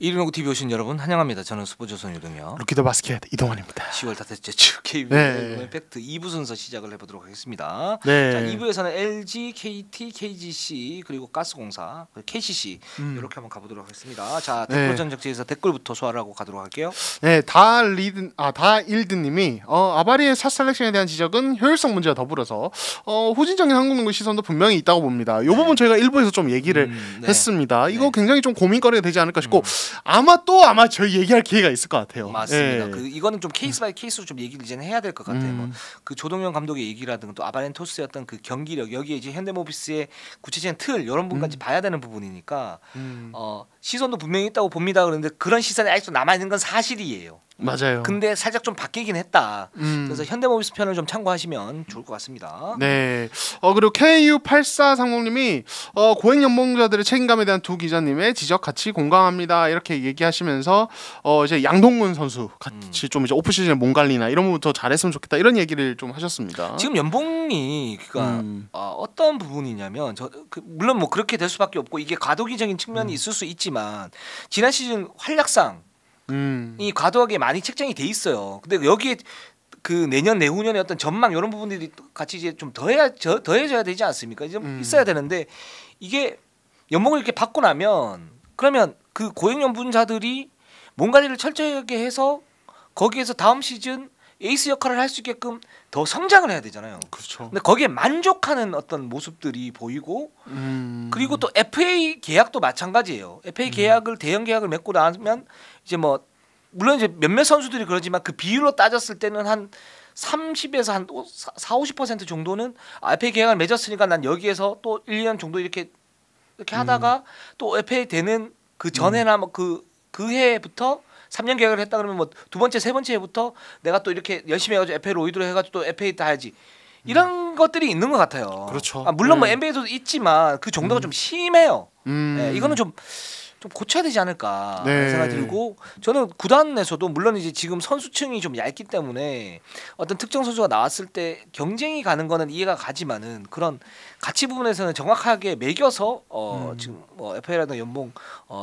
119 TV 오신 여러분 환영합니다. 저는 스포츠조선 유동혁. 루키더 바스켓 이동환입니다. 10월 5째 주 KBL 팩트 2부 순서 시작을 해보도록 하겠습니다. 네. 자, 2부에서는 LG, KT, KGC 그리고 가스공사, KCC 이렇게 한번 가보도록 하겠습니다. 자, 댓글 전적지에서 댓글부터 소화를 하고 가도록 할게요. 네, 다일드님이 아바리의 샷 셀렉션에 대한 지적은 효율성 문제와 더불어서 후진적인 한국농구 시선도 분명히 있다고 봅니다. 이 부분 저희가 일부에서 좀 얘기를 했습니다. 이거 굉장히 좀 고민거리가 되지 않을까 싶고 아마 저희 얘기할 기회가 있을 것 같아요. 맞습니다. 이거는 좀 케이스 바이 케이스로 좀 얘기를 이제는 해야 될 것 같아요. 그 조동현 감독의 얘기라든가 또 아바렌토스의 어떤 그 경기력, 여기에 이제 현대모비스의 구체적인 틀 이런 부분까지 봐야 되는 부분이니까 시선도 분명히 있다고 봅니다. 그런데 그런 시선이 아직도 남아 있는 건 사실이에요. 맞아요. 근데 살짝 좀 바뀌긴 했다. 그래서 현대모비스 편을 좀 참고하시면 좋을 것 같습니다. 네. 그리고 KU8430님이 고액 연봉자들의 책임감에 대한 두 기자님의 지적 같이 공감합니다. 이렇게 얘기하시면서 이제 양동근 선수 같이 좀 이제 오프 시즌에 몸 관리나 이런 부분 더 잘했으면 좋겠다 이런 얘기를 좀 하셨습니다. 지금 연봉이 그러니까 어떤 부분이냐면 물론 뭐 그렇게 될 수밖에 없고 이게 과도기적인 측면이 있을 수 있지만 지난 시즌 활약상 이 과도하게 많이 책정이 돼 있어요. 근데 여기에 그 내년 내후년의 어떤 전망 이런 부분들이 같이 이제 좀 더해져야 되지 않습니까? 좀 있어야 되는데 이게 연봉을 이렇게 받고 나면 그러면 그 고액 연봉자들이 몸 관리를 철저하게 해서 거기에서 다음 시즌 에이스 역할을 할 수 있게끔 더 성장을 해야 되잖아요. 그렇죠. 근데 거기에 만족하는 어떤 모습들이 보이고 그리고 또 FA 계약도 마찬가지예요. FA 계약을 대형 계약을 맺고 나면 이제 뭐 물론 이제 몇몇 선수들이 그러지만 그 비율로 따졌을 때는 한 30에서 한 40-50% 정도는 FA 계약을 맺었으니까 난 여기에서 또 1년 정도 이렇게 하다가 또 FA 되는 그 전에나 뭐 그 해부터 3년 계약을 했다 그러면 뭐 두 번째 세 번째 해부터 내가 또 이렇게 열심히 해가지고 FA로 의도를 해가지고 또 FA 다 해야지 이런 것들이 있는 것 같아요. 그렇죠. 물론 뭐 NBA도 있지만 그 정도가 좀 심해요. 이거는 좀 고쳐야 되지 않을까 생각이 들고 저는 구단에서도 물론 이제 지금 선수층이 좀 얇기 때문에 어떤 특정 선수가 나왔을 때 경쟁이 가는 거는 이해가 가지만은 그런 가치 부분에서는 정확하게 매겨서 지금 뭐 FA라든 연봉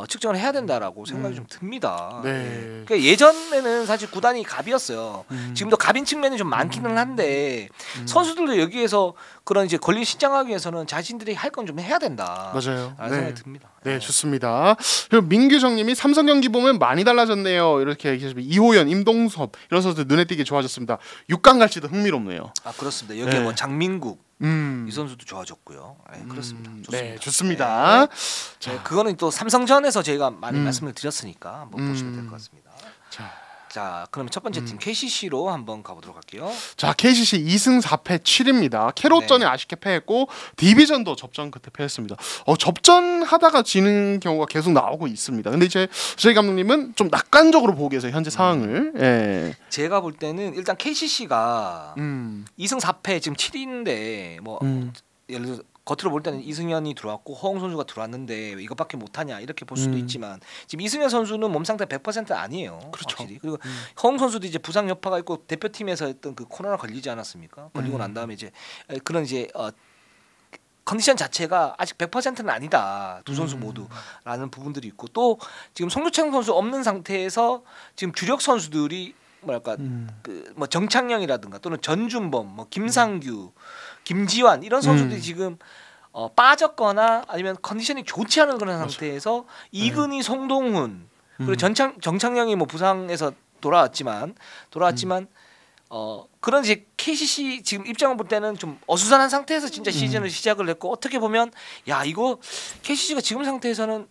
측정을 해야 된다라고 생각이 좀 듭니다. 네. 그러니까 예전에는 사실 구단이 갑이었어요. 지금도 갑인 측면이 좀 많기는 한데 선수들도 여기에서 그런 이제 권리 신장하기 위해서는 자신들이 할 건 좀 해야 된다. 맞아요. 생각이 듭니다. 네, 좋습니다. 그리고 민규정님이 삼성 경기 보면 많이 달라졌네요. 이렇게 얘기하시면 이호연, 임동섭 이런 선수들 눈에 띄게 좋아졌습니다. 6강 갈지도 흥미롭네요. 그렇습니다. 여기에 뭐 장민국 이 선수도 좋아졌고요. 그렇습니다. 좋습니다. 네, 좋습니다. 자, 그거는 또 삼성전에서 저희가 많이 말씀을 드렸으니까 한번 보시면 될 것 같습니다. 자, 그러면 첫 번째 팀 KCC로 한번 가보도록 할게요. 자, KCC 2승 4패 7입니다. 캐롯전에 아쉽게 패했고 디비전도 접전 끝에 패했습니다. 접전하다가 지는 경우가 계속 나오고 있습니다. 근데 이제 수재 감독님은 좀 낙관적으로 보고 계세요. 현재 상황을. 제가 볼 때는 일단 KCC가 2승 4패 지금 7인데 뭐 예를 들어 겉으로 볼 때는 이승현이 들어왔고 허웅 선수가 들어왔는데 이것밖에 못하냐 이렇게 볼 수도 있지만 지금 이승현 선수는 몸 상태 100% 아니에요. 그렇죠. 확실히. 그리고 허웅 선수도 이제 부상 여파가 있고 대표팀에서 했던 그 코로나 걸리지 않았습니까? 걸리고 난 다음에 이제 그런 이제 컨디션 자체가 아직 100%는 아니다. 두 선수 모두라는 부분들이 있고 또 지금 송교창 선수 없는 상태에서 지금 주력 선수들이 뭐랄까 그 뭐 정창영이라든가 또는 전준범, 뭐 김상규, 김지환 이런 선수들이 지금 빠졌거나 아니면 컨디션이 좋지 않은 그런 상태에서 이근희, 송동훈 그리고 정창영이 뭐 부상에서 돌아왔지만 그런 이제 KCC 지금 입장을 볼 때는 좀 어수선한 상태에서 진짜 시즌을 시작을 했고 어떻게 보면 야 이거 KCC가 지금 상태에서는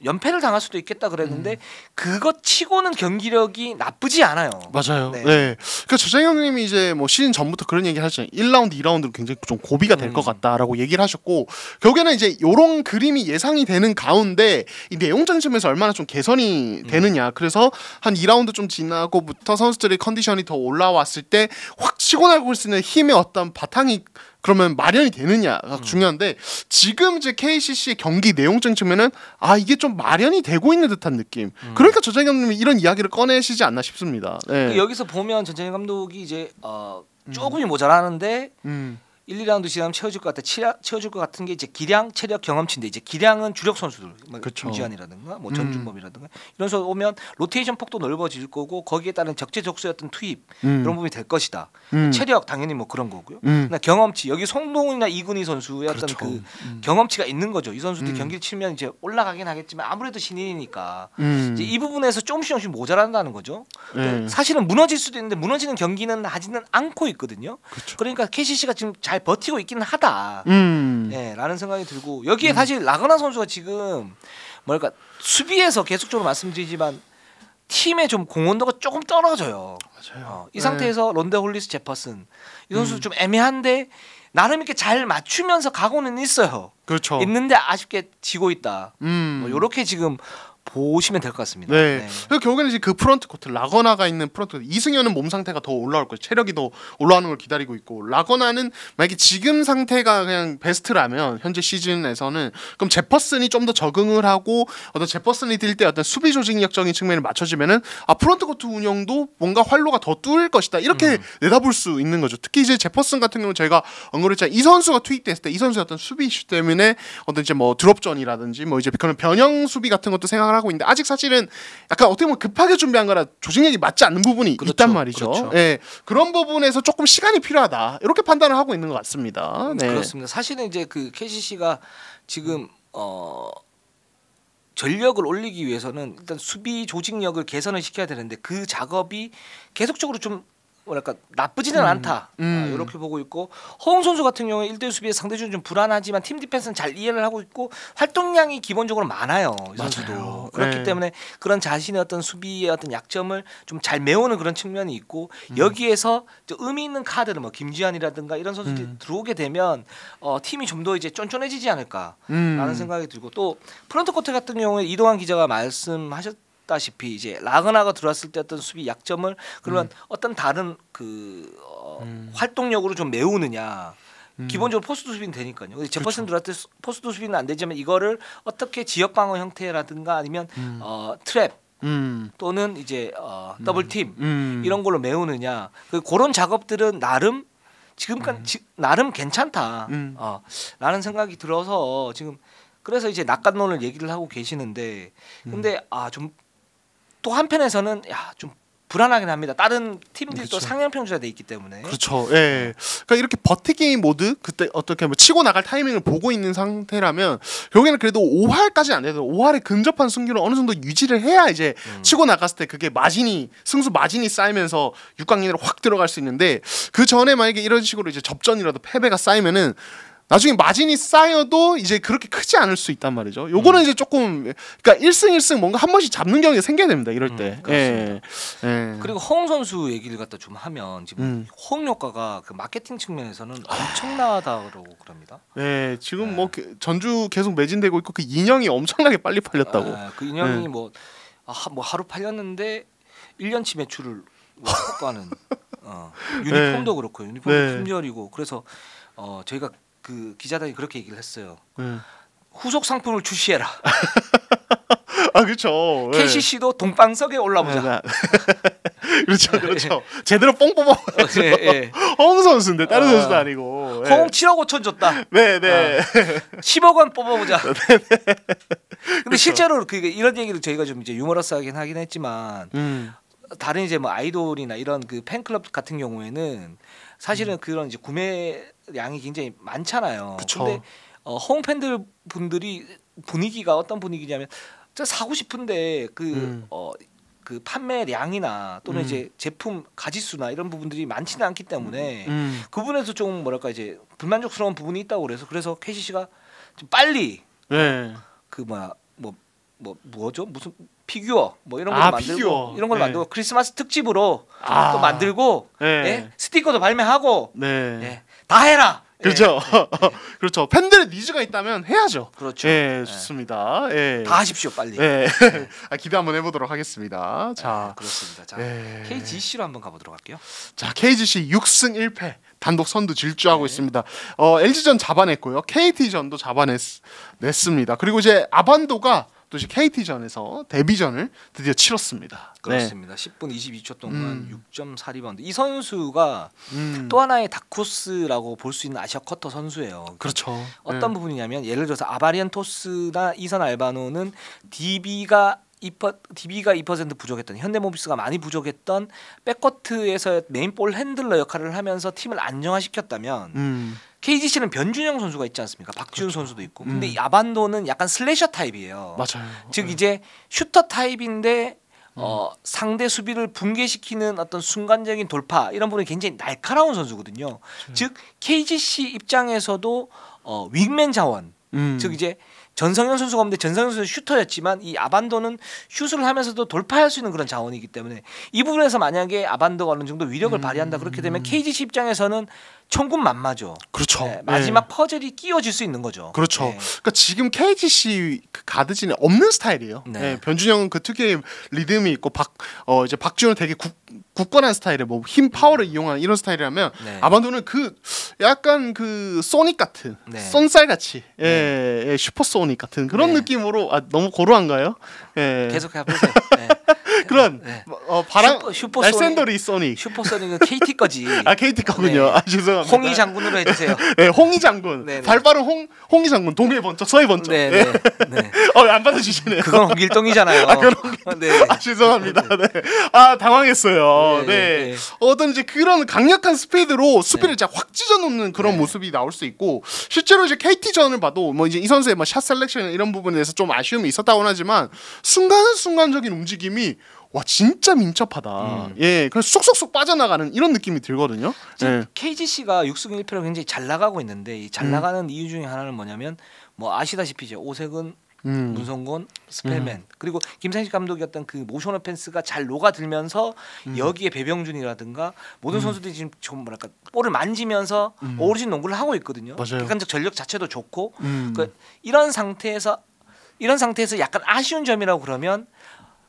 연패를 당할 수도 있겠다 그랬는데 그것 치고는 경기력이 나쁘지 않아요. 맞아요. 네. 그러니까 조장현님이 이제 뭐 시즌 전부터 그런 얘기를 하셨잖아요. 1라운드, 2라운드로 굉장히 좀 고비가 될 것 같다라고 얘기를 하셨고 결국에는 이제 이런 그림이 예상이 되는 가운데 이 내용적인 측면에서 얼마나 좀 개선이 되느냐. 그래서 한 2라운드 좀 지나고부터 선수들의 컨디션이 더 올라왔을 때 확 치고 나갈 수 있는 힘의 어떤 바탕이 그러면 마련이 되느냐가 중요한데 지금 이제 KCC의 경기 내용적인 측면은 이게 좀 마련이 되고 있는 듯한 느낌. 그러니까 전창희 감독님이 이런 이야기를 꺼내시지 않나 싶습니다. 네. 여기서 보면 전창희 감독이 이제 조금이 모자라는데 1, 2라운드 지나면 채워줄 것 같다. 채워줄 것 같은 게 이제 기량, 체력, 경험치인데 이제 기량은 주력 선수들, 뭐 그쵸. 김지한이라든가 뭐 전준범이라든가 이런 선수 오면 로테이션 폭도 넓어질 거고 거기에 따른 적재적소의 어떤 투입 이런 부분이 될 것이다. 체력 당연히 뭐 그런 거고요. 그러나 경험치 여기 송동훈이나 이근희 선수의 어떤 그렇죠. 그 경험치가 있는 거죠. 이 선수들이 경기를 치면 이제 올라가긴 하겠지만 아무래도 신인이니까 이제 이 부분에서 조금씩 모자란다는 거죠. 사실은 무너질 수도 있는데 무너지는 경기는 하지는 않고 있거든요. 그쵸. 그러니까 KCC가 지금 잘 버티고 있기는 하다. 라는 생각이 들고 여기에 사실 라거나 선수가 지금 뭐랄까 수비에서 계속적으로 말씀드리지만 팀의 좀 공헌도가 조금 떨어져요. 맞아요. 이 상태에서 런데 홀리스 제퍼슨 이 선수 좀 애매한데 나름 이렇게 잘 맞추면서 가고는 있어요. 그렇죠. 있는데 아쉽게 지고 있다. 뭐 이렇게 지금 보시면 될 것 같습니다. 네. 그래서 결국에는 이제 그 프런트 코트 라거나가 있는 프런트 코트 이승현은 몸 상태가 더 올라올 거예요. 체력이 더 올라오는 걸 기다리고 있고 라거나는 만약에 지금 상태가 그냥 베스트라면 현재 시즌에서는 그럼 제퍼슨이 좀 더 적응을 하고 어떤 제퍼슨이 뛸 때 어떤 수비 조직력적인 측면을 맞춰지면은 프런트 코트 운영도 뭔가 활로가 더 뚫을 것이다 이렇게 내다볼 수 있는 거죠. 특히 이제 제퍼슨 같은 경우는 저희가 언급했잖아요. 이 선수가 투입됐을 때 이 선수의 어떤 수비 이슈 때문에 어떤 이제 뭐 드롭전이라든지 뭐 이제 그런 변형 수비 같은 것도 생각을 하고 있는데 아직 사실은 약간 어떻게 보면 급하게 준비한 거라 조직력이 맞지 않는 부분이 그렇죠. 있단 말이죠. 그렇죠. 예, 그런 부분에서 조금 시간이 필요하다 이렇게 판단을 하고 있는 것 같습니다. 네. 그렇습니다. 사실은 이제 그 KCC가 지금 전력을 올리기 위해서는 일단 수비 조직력을 개선을 시켜야 되는데 그 작업이 계속적으로 좀 뭐랄까 나쁘지는 않다 이렇게 보고 있고 허웅 선수 같은 경우에 1대1 수비에 상대적으로 좀 불안하지만 팀 디펜스는 잘 이해를 하고 있고 활동량이 기본적으로 많아요 이 선수도. 맞아요. 그렇기 네. 때문에 그런 자신의 어떤 수비의 어떤 약점을 좀 잘 메우는 그런 측면이 있고 여기에서 좀 의미 있는 카드를 뭐 김지한이라든가 이런 선수들이 들어오게 되면 팀이 좀 더 이제 쫀쫀해지지 않을까라는 생각이 들고 또 프런트 코트 같은 경우에 이동환 기자가 말씀하셨다시피 이제 라그나가 들어왔을 때 어떤 수비 약점을 그러면 어떤 다른 그 활동력으로 좀 메우느냐. 기본적으로 포스트 수비는 되니까요. 제퍼슨 들어왔을 때 포스트 수비는 안 되지만 이거를 어떻게 지역 방어 형태라든가 아니면 트랩 또는 이제 더블 팀 이런 걸로 메우느냐. 그런 작업들은 나름 지금까지 나름 괜찮다. 라는 생각이 들어서 지금 그래서 이제 낙관론을 얘기를 하고 계시는데 근데 좀 또 한편에서는 좀 불안하긴 합니다. 다른 팀들이 그렇죠. 또 상향 평준화돼 있기 때문에. 그렇죠. 예. 그러니까 이렇게 버티기 모드 그때 어떻게 뭐 치고 나갈 타이밍을 보고 있는 상태라면 결국에는 그래도 5할까지 안 돼도 5할에 근접한 승률을 어느 정도 유지를 해야 이제 치고 나갔을 때 그게 승수 마진이 쌓이면서 6강 이내로 확 들어갈 수 있는데 그 전에 만약에 이런 식으로 이제 접전이라도 패배가 쌓이면은 나중에 마진이 쌓여도 이제 그렇게 크지 않을 수 있단 말이죠. 요거는 이제 조금 그러니까 1승 1승 뭔가 한 번씩 잡는 경우가 생겨야 됩니다. 이럴 때. 예. 그리고 허웅 선수 얘기를 갖다 좀 하면 지금 허웅 효과가 그 마케팅 측면에서는 엄청나다고 그럽니다. 네, 지금 뭐 전주 계속 매진되고 있고 그 인형이 엄청나게 빨리 팔렸다고. 그 인형이 뭐 하루 팔렸는데 1년치 매출을 꺾어가는 유니폼도 그렇고 유니폼도 품절이고 그래서 저희가 그 기자단이 그렇게 얘기를 했어요. 후속 상품을 출시해라. 그렇죠. KCC도 동방석에 올라보자. 그렇죠. 제대로 뽕 뽑아가지고 허웅 선수인데 다른 선수도 아니고. 허웅 7억 5천 줬다. 네. 10억 원 뽑아보자. 근데 실제로 이런 얘기를 저희가 좀 이제 유머러스하긴 하긴 했지만 다른 이제 뭐 아이돌이나 이런 그 팬클럽 같은 경우에는 사실은 그런 이제 구매량이 굉장히 많잖아요. 근데 허웅 팬들 분들이 분위기가 어떤 분위기냐면 저 사고 싶은데 그 판매량이나 또는 이제 제품 가짓수나 이런 부분들이 많지는 않기 때문에 그 부분에서 좀 뭐랄까 이제 불만족스러운 부분이 있다고 그래서 KCC가 좀 빨리 그 뭐죠 무슨 피규어 뭐 이런 걸 만들고 피규어. 이런 걸 만들고 크리스마스 특집으로 또 만들고 스티커도 발매하고 다 해라. 그렇죠. 그렇죠. 팬들의 니즈가 있다면 해야죠. 그렇죠. 좋습니다. 다 하십시오 빨리. 기대 한번 해보도록 하겠습니다. 자, 그렇습니다. 자, KGC로 한번 가보도록 할게요. 자, KGC 6승 1패 단독 선두 질주하고 있습니다. LG전 잡아냈고요. KT전도 잡아냈습니다. 그리고 이제 아반도가 또 이제 KT전에서 데뷔전을 드디어 치렀습니다. 그렇습니다. 10분 22초 동안 6.4 리바운드. 이 선수가 또 하나의 다크호스라고 볼 수 있는 아시아 쿼터 선수예요. 그렇죠. 어떤 부분이냐면 예를 들어서 아바리안토스나 이선 알바노는 DB가 2% 부족했던 현대모비스가 많이 부족했던 백코트에서 메인 볼 핸들러 역할을 하면서 팀을 안정화시켰다면 KGC는 변준영 선수가 있지 않습니까? 박지훈 선수도 있고. 근데 이 아반도는 약간 슬래셔 타입이에요. 맞아요. 즉 이제 슈터 타입인데 상대 수비를 붕괴시키는 어떤 순간적인 돌파 이런 부분이 굉장히 날카로운 선수거든요. 즉 KGC 입장에서도 윙맨 자원, 즉 이제 전성현 선수가 없는데 전성현 선수는 슈터였지만 이 아반도는 슛을 하면서도 돌파할 수 있는 그런 자원이기 때문에 이 부분에서 만약에 아반도가 어느 정도 위력을 발휘한다 그렇게 되면 KGC 입장에서는 천군만마죠. 그렇죠. 네, 마지막 퍼즐이 끼워질 수 있는 거죠. 그렇죠. 네. 그러니까 지금 KGC 그 가드진에 없는 스타일이에요. 네. 네, 변준영은 그 특유의 리듬이 있고 이제 박지훈은 되게 굳건한 스타일의 뭐 힘 파워를 이용한 이런 스타일이라면 네. 아반도는 그 약간 그 소닉 같은 네. 쏜살 같이 예, 슈퍼 소닉 같은 그런 네. 느낌으로 너무 고루한가요? 예. 계속 해보세요. 네. 그런 네. 바람 슈퍼 날샌더리 소닉. 슈퍼소닉은 KT 거지. KT 거군요. 네. 죄송합니다. 홍희 장군으로 해주세요. 네, 홍희 장군. 네, 네. 발빠른 홍희 장군. 동해 번쩍, 서해 번쩍. 네, 네. 네. 안 받아주시네요. 그건 홍길동이잖아요. 네. 죄송합니다. 네. 당황했어요. 네. 네, 네. 어떤 이제 그런 강력한 스피드로 수비를 진짜 확 찢어놓는 그런 모습이 나올 수 있고 실제로 이제 KT전을 봐도 뭐 이제 이 선수의 뭐 샷 셀렉션 이런 부분에 대해서 좀 아쉬움이 있었다고는 하지만 순간순간적인 움직임이 와 진짜 민첩하다. 예, 그래서 쏙쏙쏙 빠져나가는 이런 느낌이 들거든요. 예. KGC가 6승 1패로 굉장히 잘 나가고 있는데 이 잘 나가는 이유 중에 하나는 뭐냐면 뭐 아시다시피 이제 오색은 문성곤, 스펠맨 그리고 김상식 감독이었던 그 모션 오펜스가 잘 녹아들면서 여기에 배병준이라든가 모든 선수들이 지금 좀 뭐랄까 볼을 만지면서 어우러진 농구를 하고 있거든요. 맞아요. 객관적 전력 자체도 좋고 그러니까 이런 상태에서 약간 아쉬운 점이라고 그러면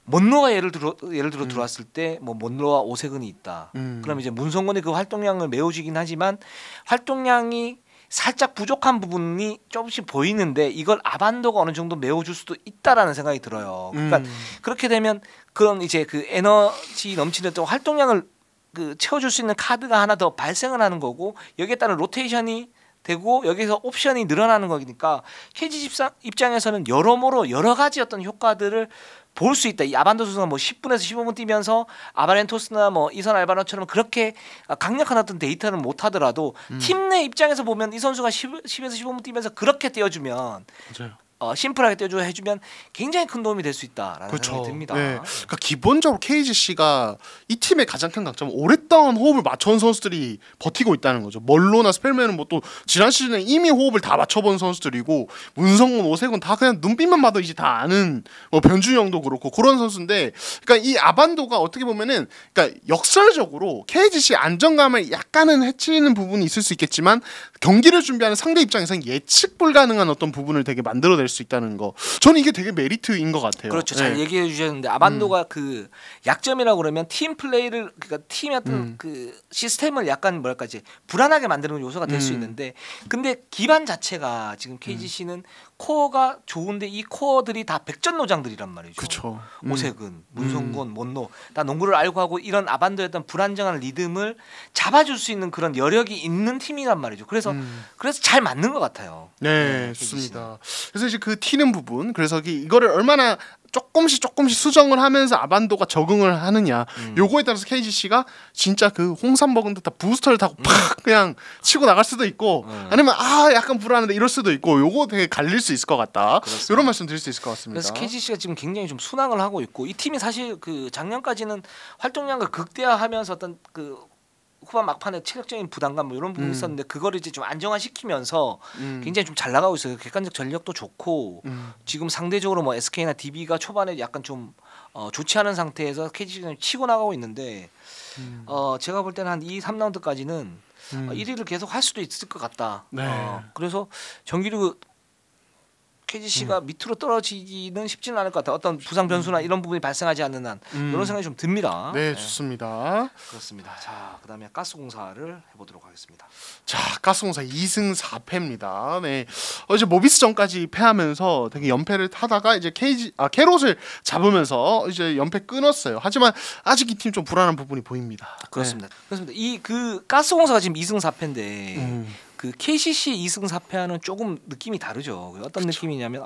몬로가 예를 들어 들어왔을 때 뭐 몬로와 오세근이 있다. 그럼 이제 문성곤의 그 활동량을 메워주긴 하지만 활동량이 살짝 부족한 부분이 조금씩 보이는데 이걸 아반도가 어느 정도 메워줄 수도 있다라는 생각이 들어요. 그러니까 그렇게 되면 그런 이제 그 에너지 넘치는 또 활동량을 그 채워줄 수 있는 카드가 하나 더 발생을 하는 거고 여기에 따른 로테이션이 되고 여기서 옵션이 늘어나는 거니까 KG 입장에서는 여러모로 여러 가지 어떤 효과들을 볼 수 있다. 이 아반도 선수가 뭐 10분에서 15분 뛰면서 아바렌토스나 뭐 이선 알바노처럼 그렇게 강력한 어떤 데이터를 못 하더라도 팀 내 입장에서 보면 이 선수가 10에서 15분 뛰면서 그렇게 뛰어주면 맞아요. 심플하게 떼줘 해주면 굉장히 큰 도움이 될 수 있다라는 그렇죠. 생각이 듭니다. 네. 그러니까 기본적으로 KGC가 이 팀의 가장 큰 강점은 오랫동안 호흡을 맞춰온 선수들이 버티고 있다는 거죠. 멀로나 스펠맨은 뭐 또 지난 시즌에 이미 호흡을 다 맞춰본 선수들이고 문성곤, 오세곤 다 그냥 눈빛만 봐도 이제 다 아는 뭐 변준영도 그렇고 그런 선수인데 그러니까 이 아반도가 어떻게 보면은 그러니까 역설적으로 KGC 안정감을 약간은 해치는 부분이 있을 수 있겠지만 경기를 준비하는 상대 입장에서는 예측 불가능한 어떤 부분을 되게 만들어낼 수 있다는 거. 저는 이게 되게 메리트인 것 같아요. 그렇죠. 잘 얘기해 주셨는데 아반도가 그 약점이라고 그러면 팀 플레이를 그러니까 팀의 어떤 그 시스템을 약간 뭐랄까 이제 불안하게 만드는 요소가 될 수 있는데 근데 기반 자체가 지금 KGC는 코어가 좋은데 이 코어들이 다 백전노장들이란 말이죠. 그렇죠. 오세근, 문성곤, 몬노 다 농구를 알고 하고 이런 아반도의 어떤 불안정한 리듬을 잡아줄 수 있는 그런 여력이 있는 팀이란 말이죠. 그래서 잘 맞는 것 같아요. 네, KGC 는. 좋습니다. 그래서 이제 그 튀는 부분, 그래서 이거를 얼마나 조금씩 수정을 하면서 아반도가 적응을 하느냐. 요거에 따라서 KGC가 진짜 그 홍삼 먹은 듯한 부스터를 타고 팍 그냥 치고 나갈 수도 있고 아니면 약간 불안한데 이럴 수도 있고 요거 되게 갈릴 수 있을 것 같다. 그렇습니다. 이런 말씀 드릴 수 있을 것 같습니다. 그래서 KGC가 지금 굉장히 좀 순항을 하고 있고 이 팀이 사실 그 작년까지는 활동량을 극대화하면서 어떤 그 후반 막판에 체력적인 부담감 뭐 이런 부분이 있었는데 그거를 이제 좀 안정화시키면서 굉장히 좀 잘 나가고 있어요. 객관적 전력도 좋고 지금 상대적으로 뭐 SK나 DB가 초반에 약간 좀 좋지 않은 상태에서 KGC가 치고 나가고 있는데 제가 볼 때는 한 2, 3라운드까지는 1위를 계속 할 수도 있을 것 같다. 네. 그래서 정규리그 KGC가 밑으로 떨어지기는 쉽지는 않을 것 같아요. 어떤 부상 변수나 이런 부분이 발생하지 않는 한 이런 생각이 좀 듭니다. 네, 좋습니다. 그렇습니다. 자, 그다음에 가스공사를 해보도록 하겠습니다. 자, 가스공사 2승 4패입니다. 네, 이제 모비스전까지 패하면서 되게 연패를 타다가 이제 캐롯을 잡으면서 이제 연패 끊었어요. 하지만 아직 이 팀 좀 불안한 부분이 보입니다. 그렇습니다. 그렇습니다. 이 그 가스공사가 지금 2승 4패인데 그 KCC 2승 4패와는 조금 느낌이 다르죠. 어떤 느낌이냐면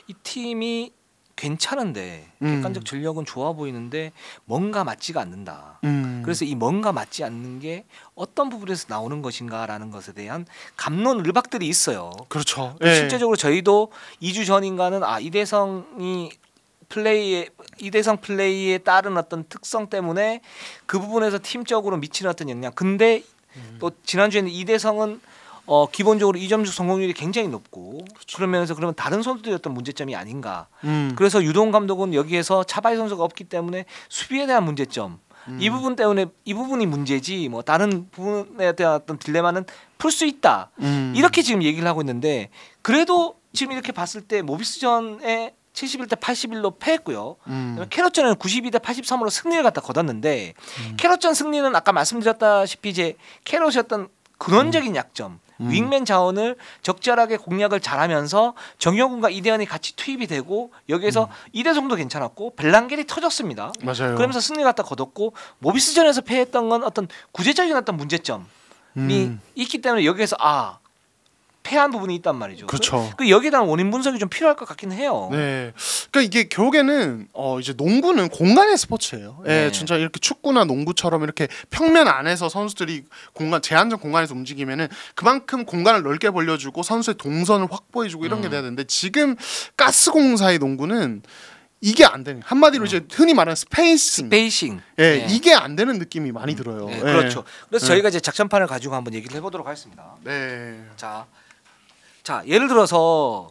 이 팀이 괜찮은데 객관적 전력은 좋아 보이는데 뭔가 맞지가 않는다. 그래서 이 뭔가 맞지 않는 게 어떤 부분에서 나오는 것인가라는 것에 대한 갑론을박들이 있어요. 그렇죠. 실제적으로 저희도 2주 전인가는 이대성 플레이에 따른 어떤 특성 때문에 그 부분에서 팀적으로 미치는 어떤 영향. 근데 또 지난주에는 이대성은 기본적으로 2점슛 성공률이 굉장히 높고 그러면서 그러면 다른 선수들의 어떤 문제점이 아닌가. 그래서 유동 감독은 여기에서 차바이 선수가 없기 때문에 수비에 대한 문제점. 이 부분 때문에 이 부분이 문제지 뭐 다른 부분에 대한 어떤 딜레마는 풀 수 있다. 이렇게 지금 얘기를 하고 있는데 그래도 지금 이렇게 봤을 때 모비스전에 71대 81로 패했고요. 캐럿전에는 92대 83으로 승리를 갖다 거뒀는데 캐럿전 승리는 아까 말씀드렸다시피 이제 캐럿이 어떤 근원적인 약점, 윙맨 자원을 적절하게 공략을 잘하면서 정효군과 이대현이 같이 투입이 되고 여기에서 이대성도 괜찮았고 벨랑겔이 터졌습니다. 맞아요. 그러면서 승리 갖다 거뒀고 모비스전에서 패했던 건 어떤 구체적인 어떤 문제점이 있기 때문에 여기에서 패한 부분이 있단 말이죠. 그렇죠. 그 여기에 대한 원인 분석이 좀 필요할 것 같긴 해요. 네. 그러니까 이게 결국에는 이제 농구는 공간의 스포츠예요. 네. 진짜 이렇게 축구나 농구처럼 이렇게 평면 안에서 선수들이 제한적 공간에서 움직이면은 그만큼 공간을 넓게 벌려주고 선수의 동선을 확보해주고 이런 게 돼야 되는데 지금 가스공사의 농구는 이게 안 되는 한마디로 이제 흔히 말하는 스페이싱. 네. 이게 안 되는 느낌이 많이 들어요. 네, 그렇죠. 그래서 저희가 이제 작전판을 가지고 한번 얘기를 해보도록 하겠습니다. 네. 자 예를 들어서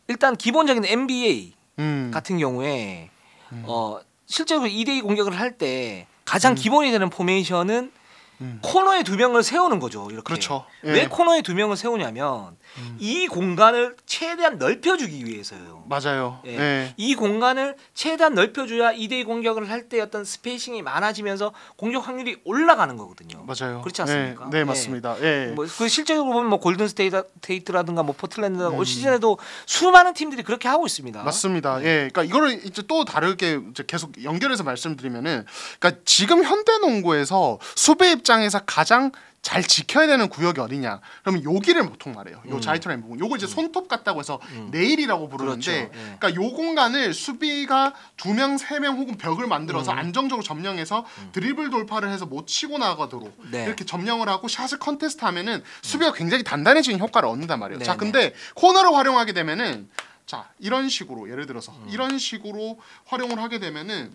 일단 기본적인 NBA 같은 경우에 실제로 2대2 공격을 할 때 가장 기본이 되는 포메이션은 코너에 2명을 세우는 거죠. 이렇게. 그렇죠. 왜 코너에 2명을 세우냐면 이 공간을 최대한 넓혀주기 위해서요. 맞아요. 이 공간을 최대한 넓혀줘야 2대2 공격을 할 때 어떤 스페이싱이 많아지면서 공격 확률이 올라가는 거거든요. 맞아요. 그렇지 않습니까? 네, 맞습니다. 그 실제적으로 보면 뭐 골든 스테이트라든가 뭐 포틀랜드나 올 시즌에도 수많은 팀들이 그렇게 하고 있습니다. 맞습니다. 그러니까 이거를 이제 또 다르게 이제 계속 연결해서 말씀드리면은, 그러니까 지금 현대농구에서 수비 입장에서 가장 잘 지켜야 되는 구역이 어디냐? 그러면 여기를 보통 말해요. 요 자이트라인 부분. 요거 이제 손톱 같다고 해서 네일이라고 부르는데, 그렇죠. 그러니까 요 공간을 수비가 2명, 3명 혹은 벽을 만들어서 안정적으로 점령해서 드리블 돌파를 해서 못 치고 나가도록 이렇게 점령을 하고 샷을 컨테스트하면은 수비가 굉장히 단단해지는 효과를 얻는단 말이에요. 자, 근데 코너를 활용하게 되면은 이런 식으로 예를 들어서 이런 식으로 활용을 하게 되면은.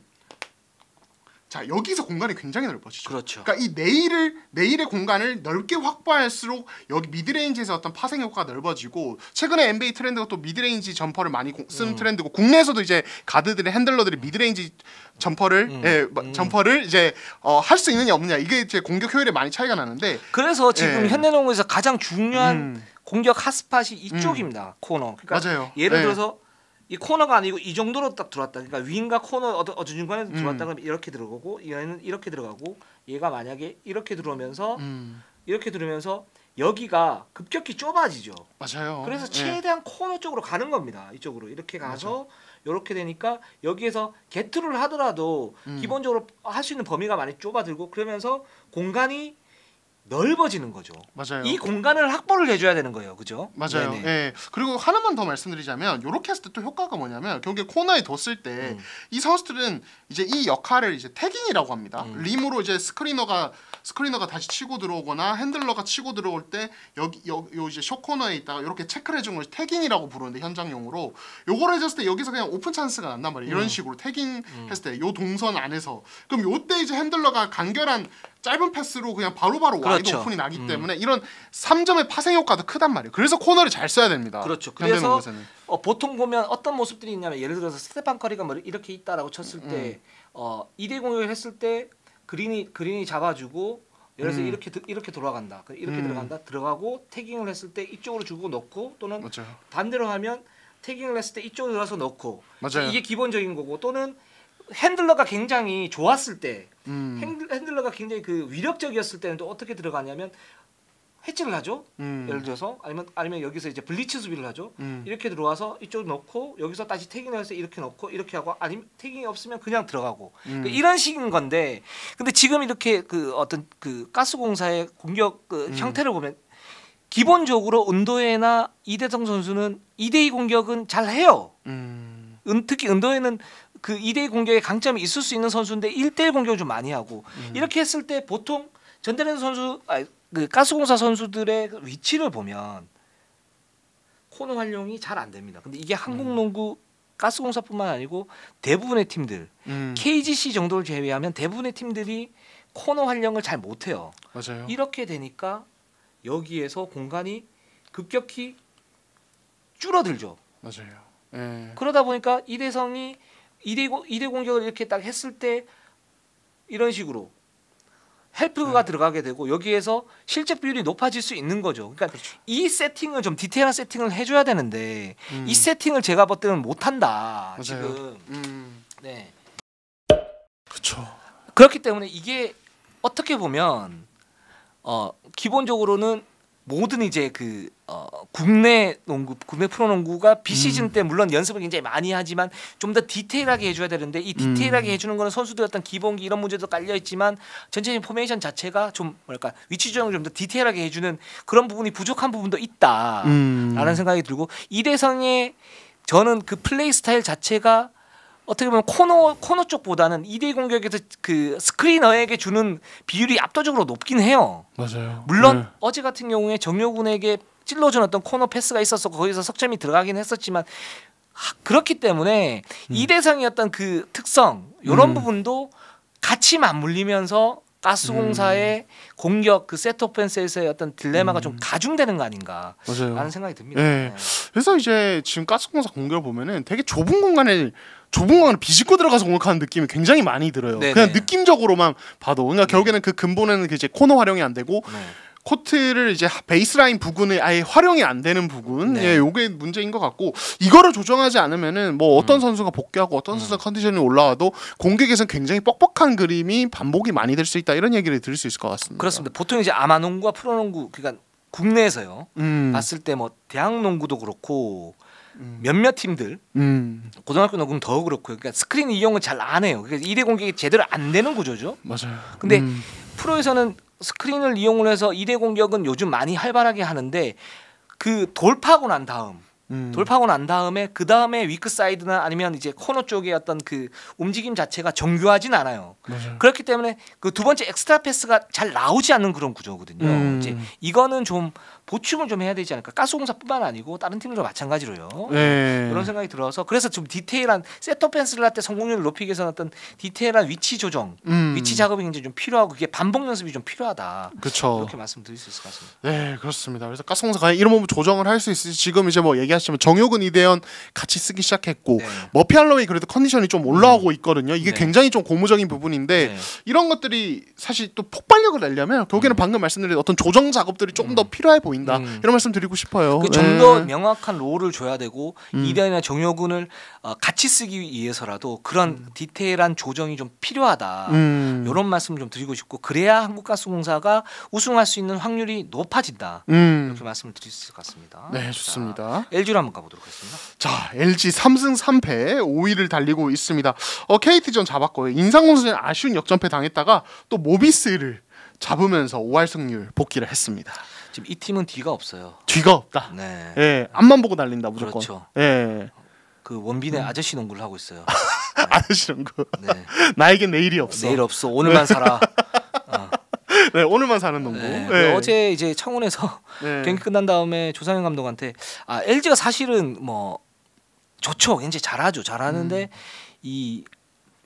자, 여기서 공간이 굉장히 넓어지죠. 그렇죠. 그러니까 이 네일의 공간을 넓게 확보할수록 여기 미드레인지에서 어떤 파생 효과가 넓어지고, 최근에 NBA 트렌드가 또 미드레인지 점퍼를 많이 쓰는 트렌드고, 국내에서도 이제 가드들의 핸들러들이 미드레인지 점퍼를 점퍼를 이제 할 수 있느냐 없느냐, 이게 이제 공격 효율에 많이 차이가 나는데, 그래서 지금 현대농구에서 가장 중요한 공격 핫스팟이 이쪽입니다. 코너. 그러니까 맞아요. 예를 들어서 이 코너가 아니고 이 정도로 딱 들어왔다. 그러니까 윙과 코너 어중간에 들어왔다 그러면 이렇게 들어가고, 얘는 이렇게 들어가고, 얘가 만약에 이렇게 들어오면서 이렇게 들어오면서 여기가 급격히 좁아지죠. 맞아요. 그래서 최대한 코너 쪽으로 가는 겁니다. 이쪽으로 이렇게 가서 이렇게 되니까 여기에서 게트를 하더라도 기본적으로 할 수 있는 범위가 많이 좁아들고, 그러면서 공간이 넓어지는 거죠. 맞아요. 이 공간을 확보를 해줘야 되는 거예요, 그죠? 맞아요. 네네. 예. 그리고 하나만 더 말씀드리자면, 요렇게 했을 때 또 효과가 뭐냐면, 결국에 코너에 뒀을 때 이 선수들은 이제 이 역할을 이제 태깅이라고 합니다. 림으로 이제 스크리너가 다시 치고 들어오거나 핸들러가 치고 들어올 때 요 이제 숏 코너에 있다가 이렇게 체크를 해주는 걸 태깅이라고 부르는데, 현장용으로 요거를 해줬을 때 여기서 그냥 오픈 찬스가 난단 말이에요. 이런 식으로 태깅 했을 때 요 동선 안에서, 그럼 요때 이제 핸들러가 간결한 짧은 패스로 그냥 바로바로 와이드 오픈이 나기 때문에 이런 3점의 파생 효과도 크단 말이에요. 그래서 코너를 잘 써야 됩니다. 그렇죠. 그래서 보통 보면 어떤 모습들이 있냐면, 예를 들어서 스테판 커리가 뭐 이렇게 있다라고 쳤을 때 2대 공격을 했을 때 그린이 잡아주고 예를 들어서 이렇게 돌아간다. 이렇게 들어가고 태깅을 했을 때 이쪽으로 주고 넣고 또는 맞아요. 반대로 하면 태깅을 했을 때 이쪽으로 들어서 넣고 맞아요. 이게 기본적인 거고 또는 핸들러가 굉장히 좋았을 때 핸들러가 굉장히 그 위력적이었을 때는 또 어떻게 들어가냐면 해치를 하죠. 예를 들어서 아니면 여기서 이제 블리츠 수비를 하죠. 이렇게 들어와서 이쪽 넣고 여기서 다시 태깅을 해서 이렇게 넣고 이렇게 하고 아니면 태깅이 없으면 그냥 들어가고 그러니까 이런 식인 건데 근데 지금 이렇게 그 어떤 그 가스공사의 공격 그 형태를 보면 기본적으로 은도해나 이대성 선수는 2대2 공격은 잘 해요. 특히 은도해는 그 2대2 공격에 강점이 있을 수 있는 선수인데 1대1 공격을 좀 많이 하고 이렇게 했을 때 보통 전대련 선수 그 가스공사 선수들의 위치를 보면 코너 활용이 잘 안 됩니다. 근데 이게 한국농구 가스공사뿐만 아니고 대부분의 팀들 KGC 정도를 제외하면 대부분의 팀들이 코너 활용을 잘 못해요. 맞아요. 이렇게 되니까 여기에서 공간이 급격히 줄어들죠. 맞아요. 예. 그러다 보니까 이대성이 2대 공격을 이렇게 딱 했을 때 이런 식으로 헬프가 들어가게 되고 여기에서 실책 비율이 높아질 수 있는 거죠. 그러니까 그렇죠. 이 세팅을 좀 디테일한 세팅을 해줘야 되는데 이 세팅을 제가 볼 때는 못한다. 맞아요. 지금. 네. 그렇죠. 그렇기 때문에 이게 어떻게 보면 기본적으로는 모든 이제 그 국내 농구, 국내 프로농구가 비시즌 때 물론 연습을 굉장히 많이 하지만 좀 더 디테일하게 해줘야 되는데 이 디테일하게 해주는 거는 선수들 어떤 기본기 이런 문제도 깔려 있지만 전체적인 포메이션 자체가 좀 뭐랄까 위치 조정을 좀 더 디테일하게 해주는 그런 부분이 부족한 부분도 있다라는 생각이 들고 이대성의 저는 그 플레이 스타일 자체가 어떻게 보면 코너 쪽보다는 2대2 공격에서 그 스크리너에게 주는 비율이 압도적으로 높긴 해요. 맞아요. 물론 어제 같은 경우에 정효군에게 찔러준 어떤 코너 패스가 있어서 거기서 석점이 들어가긴 했었지만 그렇기 때문에 이대성의 어떤 그 특성 이런 부분도 같이 맞물리면서 가스공사의 공격 그 세트 오펜스에서의 어떤 딜레마가 좀 가중되는 거 아닌가 라는 생각이 듭니다. 네. 그래서 이제 지금 가스공사 공격을 보면은 되게 좁은 공간을 비집고 들어가서 공격하는 느낌이 굉장히 많이 들어요. 네네. 그냥 느낌적으로만 봐도 그러니까 결국에는 그 근본에는 이제 코너 활용이 안 되고 코트를 이제 베이스라인 부근에 아예 활용이 안 되는 부분, 네. 예, 요게 문제인 것 같고 이거를 조정하지 않으면은 뭐 어떤 선수가 복귀하고 어떤 선수가 컨디션이 올라와도 공격에서는 굉장히 뻑뻑한 그림이 반복이 많이 될 수 있다 이런 얘기를 들을 수 있을 것 같습니다. 그렇습니다. 보통 이제 아마농구와 프로농구 그러니까 국내에서요 봤을 때 뭐 대학농구도 그렇고 몇몇 팀들 고등학교 농구는 더 그렇고요. 그러니까 스크린 이용을 잘 안 해요. 그러니까 2대 공격이 제대로 안 되는 구조죠. 맞아요. 근데 프로에서는 스크린을 이용을 해서 2대 공격은 요즘 많이 활발하게 하는데 그 돌파하고 난 다음에 그 다음에 위크 사이드나 아니면 이제 코너 쪽의 어떤 그 움직임 자체가 정교하진 않아요. 맞아요. 그렇기 때문에 그 두 번째 엑스트라 패스가 잘 나오지 않는 그런 구조거든요. 이제 이거는 좀 보충을 좀 해야 되지 않을까. 가스공사뿐만 아니고 다른 팀들도 마찬가지로요. 네. 그런 생각이 들어서 그래서 좀 디테일한 세트 오펜스를 할 때 성공률을 높이기 위해서는 어떤 디테일한 위치 조정, 위치 작업이 굉장히 좀 필요하고 그게 반복 연습이 좀 필요하다. 그렇죠. 이렇게 말씀드릴 수 있을 것 같습니다. 네, 그렇습니다. 그래서 가스공사가 이런 부분 조정을 할 수 있을지 지금 이제 뭐 얘기하시면 정효근 이대현 같이 쓰기 시작했고 네. 머피 할로웨이 그래도 컨디션이 좀 올라오고 있거든요. 이게 네. 굉장히 좀 고무적인 부분인데 네. 이런 것들이 사실 또 폭발력을 내려면 결국에는 방금 말씀드린 어떤 조정 작업들이 조금 더 필요해 보인다. 이런 말씀 드리고 싶어요. 좀 더 명확한 롤을 줘야 되고 이대현이나 정효군을 같이 쓰기 위해서라도 그런 디테일한 조정이 좀 필요하다. 이런 말씀 좀 드리고 싶고 그래야 한국가스공사가 우승할 수 있는 확률이 높아진다. 이렇게 말씀을 드릴 수 있을 것 같습니다. 네, 좋습니다. LG로 한번 가보도록 하겠습니다. 자, LG 3승 3패 5위를 달리고 있습니다. KT전 잡았고요. 인상공사전 아쉬운 역전패 당했다가 또 모비스를 잡으면서 5할 승률 복귀를 했습니다. 지금 이 팀은 뒤가 없어요. 뒤가 없다. 네. 예, 앞만 보고 달린다 무조건. 그렇죠. 예. 그 원빈의 아저씨 농구를 하고 있어요. 아시는 거. 네. 나에겐 내일이 없어. 내일 없어. 오늘만 살아. 네, 오늘만 사는 농구. 네. 네. 어제 이제 창원에서 네. 경기 끝난 다음에 조상현 감독한테 LG가 사실은 뭐 좋죠. 굉장히 잘하죠. 잘하는데 이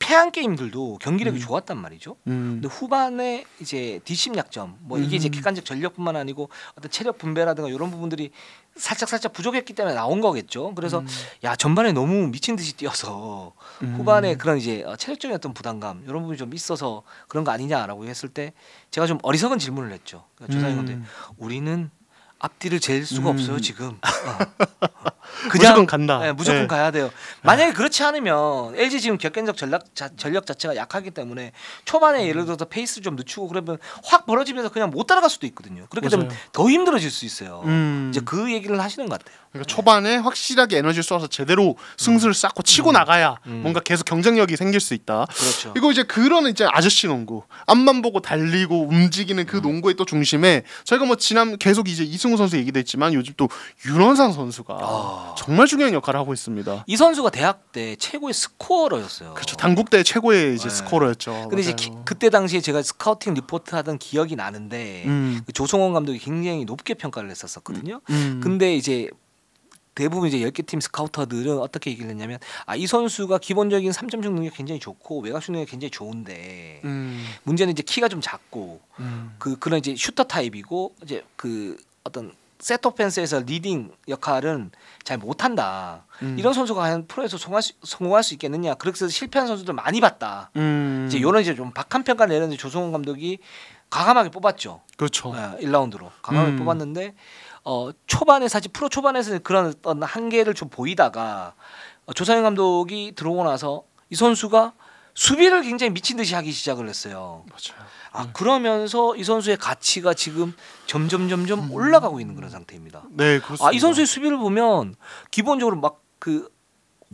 패한 게임들도 경기력이 좋았단 말이죠. 음. 근데 후반에 이제 뒷심 약점, 뭐 이게 이제 객관적 전력뿐만 아니고 어떤 체력 분배라든가 이런 부분들이 살짝 부족했기 때문에 나온 거겠죠. 그래서 야 전반에 너무 미친 듯이 뛰어서 후반에 그런 이제 체력적인 어떤 부담감 이런 부분이 좀 있어서 그런 거 아니냐라고 했을 때 제가 좀 어리석은 질문을 했죠. 그러니까 조상이 건데 우리는 앞뒤를 잴 수가 없어요 지금. 무조건 간다. 네, 무조건 가야 돼요. 만약에 그렇지 않으면 LG 지금 격견적 전력 자체가 약하기 때문에 초반에 예를 들어서 페이스 좀 늦추고 그러면 확 벌어지면서 그냥 못 따라갈 수도 있거든요. 그렇게 되면 더 힘들어질 수 있어요. 이제 그 얘기를 하시는 것 같아요. 그러니까 초반에 확실하게 에너지를 쏟아서 제대로 승수를 쌓고 치고 나가야 뭔가 계속 경쟁력이 생길 수 있다. 그렇죠. 그리고 이제 그런 이제 아저씨 농구, 앞만 보고 달리고 움직이는 그 농구의 또 중심에 저희가 뭐 지난 계속 이제 이승우 선수 얘기도 했지만 요즘 또 윤원상 선수가 정말 중요한 역할을 하고 있습니다. 이 선수가 대학 때 최고의 스코어러였어요. 그렇죠. 당국대 최고의 이제 스코어였죠. 근데 이제 그때 당시에 제가 스카우팅 리포트 하던 기억이 나는데 그 조성원 감독이 굉장히 높게 평가를 했었거든요. 근데 이제 대부분 이제 10개 팀 스카우터들은 어떻게 얘기를 했냐면 이 선수가 기본적인 3점슛 능력 굉장히 좋고 외곽슛 능력 굉장히 좋은데 문제는 이제 키가 좀 작고 그런 이제 슈터 타입이고 이제 그 어떤 셋 오펜스에서 리딩 역할은 잘 못한다. 이런 선수가 과연 프로에서 성공할 수 있겠느냐. 그래서 실패한 선수들 많이 봤다. 이제 이런 이제 좀 박한 평가 내는 조성원 감독이 과감하게 뽑았죠. 그렇죠. 1라운드로 과감하게 뽑았는데 초반에 사실 프로 초반에서 그런 어떤 한계를 좀 보이다가 조상현 감독이 들어오고 나서 이 선수가 수비를 굉장히 미친 듯이 하기 시작을 했어요. 맞아요. 그러면서 이 선수의 가치가 지금 점점 올라가고 있는 그런 상태입니다. 네, 그렇습니다. 이 선수의 수비를 보면 기본적으로 막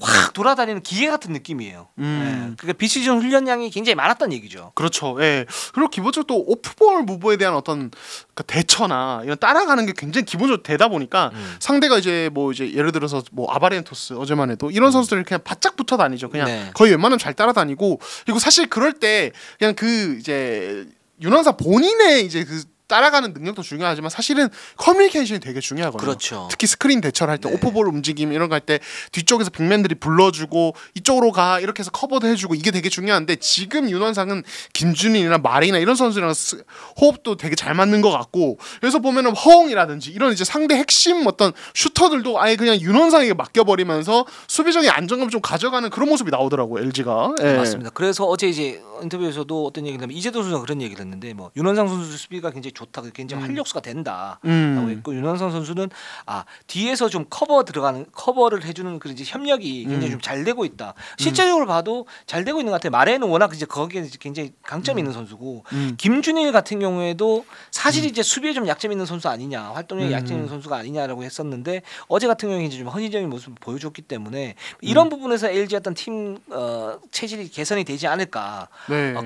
확 돌아다니는 기계 같은 느낌이에요. 그러니까 비시즌 훈련량이 굉장히 많았다는 얘기죠. 그렇죠. 예. 그리고 기본적으로 또 오프볼 무브에 대한 어떤 그 대처나 이런 따라가는 게 굉장히 기본적으로 되다 보니까 상대가 이제 뭐 이제 예를 들어서 뭐 아바렌토스 어제만 해도 이런 선수들이 그냥 바짝 붙어 다니죠. 그냥 거의 웬만하면 잘 따라다니고 그리고 사실 그럴 때 그냥 그 이제 윤원사 본인의 이제 그 따라가는 능력도 중요하지만 사실은 커뮤니케이션이 되게 중요하거든요. 그렇죠. 특히 스크린 대처를 할 때 오프볼 움직임 이런 거 할 때 뒤쪽에서 빅맨들이 불러주고 이쪽으로 가 이렇게 해서 커버도 해주고 이게 되게 중요한데 지금 윤원상은 김준일이나 마리나 이런 선수랑 호흡도 되게 잘 맞는 것 같고 그래서 보면은 허웅이라든지 이런 이제 상대 핵심 어떤 슈터들도 아예 그냥 윤원상에게 맡겨버리면서 수비적인 안정감 좀 가져가는 그런 모습이 나오더라고요 LG가. 맞습니다. 그래서 어제 이제 인터뷰에서도 어떤 얘기를 하면 이재도 선수가 그런 얘기를 했는데 뭐 윤원상 선수 수비가 굉장히 좋다, 굉장히 활력소가 된다라고 했고 윤원상 선수는 뒤에서 좀 커버를 해주는 그런 이제 협력이 굉장히 좀 잘 되고 있다. 실제적으로 봐도 잘 되고 있는 것 같아요. 마레는 워낙 이제 거기에 굉장히 강점이 있는 선수고 김준일 같은 경우에도 사실 이제 수비에 좀 약점 있는 선수 아니냐, 활동력에 약점 있는 선수가 아니냐라고 했었는데 어제 같은 경우에 이제 좀 헌신적인 모습을 보여줬기 때문에 이런 부분에서 LG 어떤 팀 체질이 개선이 되지 않을까.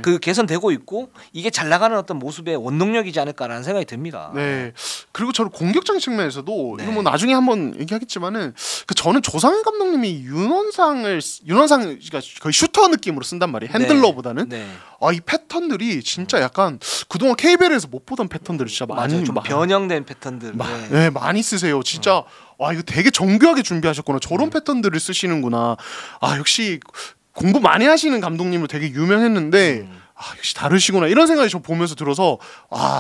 그 개선되고 있고 이게 잘 나가는 어떤 모습의 원동력이지 않을까라는 생각이 듭니다. 네. 그리고 저는 공격적인 측면에서도 이거 뭐 나중에 한번 얘기하겠지만은 저는 조상현 감독님이 윤원상이가 거의 슈터 느낌으로 쓴단 말이에요. 핸들러보다는. 이 패턴들이 진짜 약간 그동안 KBL에서 못 보던 패턴들을 진짜 많이 좀 변형된 패턴들. 많이 쓰세요. 진짜 이거 되게 정교하게 준비하셨구나. 저런 패턴들을 쓰시는구나. 역시 공부 많이 하시는 감독님으로 되게 유명했는데 역시 다르시구나 이런 생각이 저 보면서 들어서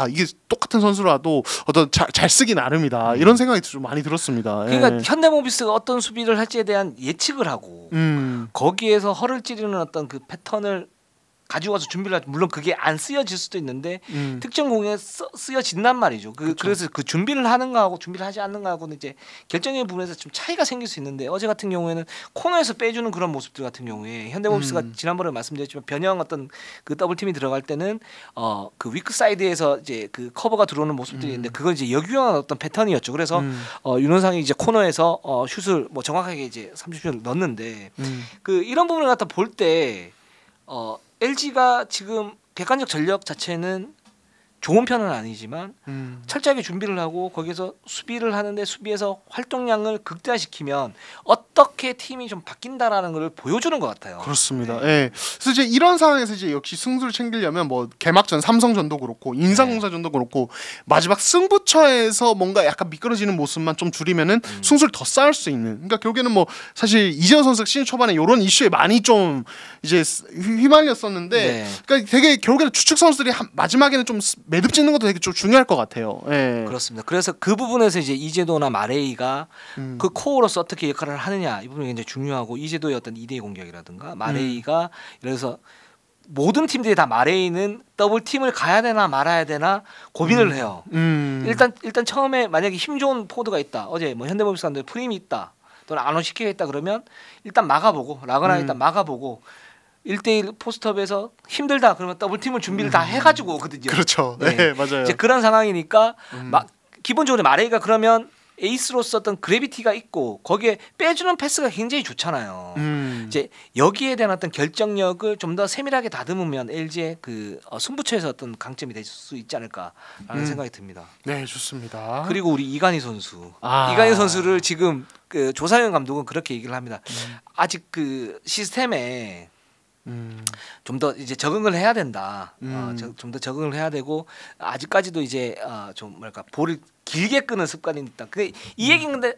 이게 똑같은 선수라도 어떤 잘 쓰기 나름이다 이런 생각이 좀 많이 들었습니다. 그러니까 현대모비스가 어떤 수비를 할지에 대한 예측을 하고 거기에서 허를 찌르는 어떤 그 패턴을 가지고 와서 준비를 하죠. 물론 그게 안 쓰여질 수도 있는데 특정 공에 쓰여진단 말이죠. 그래서 그 준비를 하는가하고 준비를 하지 않는가하고는 이제 결정적인 부분에서 좀 차이가 생길 수 있는데 어제 같은 경우에는 코너에서 빼주는 그런 모습들 같은 경우에 현대모비스가 지난번에 말씀드렸지만 변형 어떤 그 더블팀이 들어갈 때는 그 위크 사이드에서 이제 그 커버가 들어오는 모습들이 있는데 그건 이제 역유형한 어떤 패턴이었죠. 그래서 윤원상이 이제 코너에서 슛을 뭐 정확하게 이제 30슛을 넣었는데 그 이런 부분을 갖다 볼 때 LG가 지금 객관적 전력 자체는 좋은 편은 아니지만 음. 철저하게 준비를 하고 거기서 수비를 하는데 수비에서 활동량을 극대화시키면 어떻게 팀이 좀 바뀐다라는 걸 보여주는 것 같아요. 그렇습니다. 예. 그래서 이제 이런 상황에서 이제 역시 승수를 챙기려면 뭐 개막전 삼성전도 그렇고 인삼공사전도 그렇고 마지막 승부처에서 뭔가 약간 미끄러지는 모습만 좀 줄이면은 승수를 더 쌓을 수 있는. 그러니까 결국에는 뭐 사실 이재호 선수가 시즌 초반에 이런 이슈에 많이 좀 이제 휘말렸었는데, 네. 그러니까 되게 결국에는 주축 선수들이 마지막에는 좀 매듭 짓는 것도 되게 좀 중요할 것 같아요. 예. 그렇습니다. 그래서 그 부분에서 이제 이재도나 마레이가 그 코어로서 어떻게 역할을 하느냐 이 부분이 굉장히 중요하고 이재도의 어떤 2대2 공격이라든가 마레이가 이래서 모든 팀들이 다 마레이는 더블 팀을 가야 되나 말아야 되나 고민을 해요. 일단 처음에 만약에 힘 좋은 포드가 있다. 어제 뭐 현대모비스 감독 프림이 있다. 또는 안호시키겠다 그러면 일단 막아보고 라거나 일단 막아보고 1대1 포스트업에서 힘들다 그러면 더블팀을 준비를 다 해가지고 오거든요. 그렇죠. 네, 맞아요. 이제 그런 상황이니까 기본적으로 마레이가 그러면 에이스로서 어떤 그래비티가 있고 거기에 빼주는 패스가 굉장히 좋잖아요. 이제 여기에 대한 어떤 결정력을 좀 더 세밀하게 다듬으면 LG의 그 승부처에서 어떤 강점이 될 수 있지 않을까라는 생각이 듭니다. 네, 좋습니다. 그리고 우리 이관희 선수, 이관희 선수를 지금 그 조상현 감독은 그렇게 얘기를 합니다. 아직 그 시스템에 좀 더 이제 적응을 해야 된다. 좀 더 적응을 해야 되고 아직까지도 이제 좀 뭐랄까 볼을 길게 끄는 습관이 있다. 그 이 얘기는 근데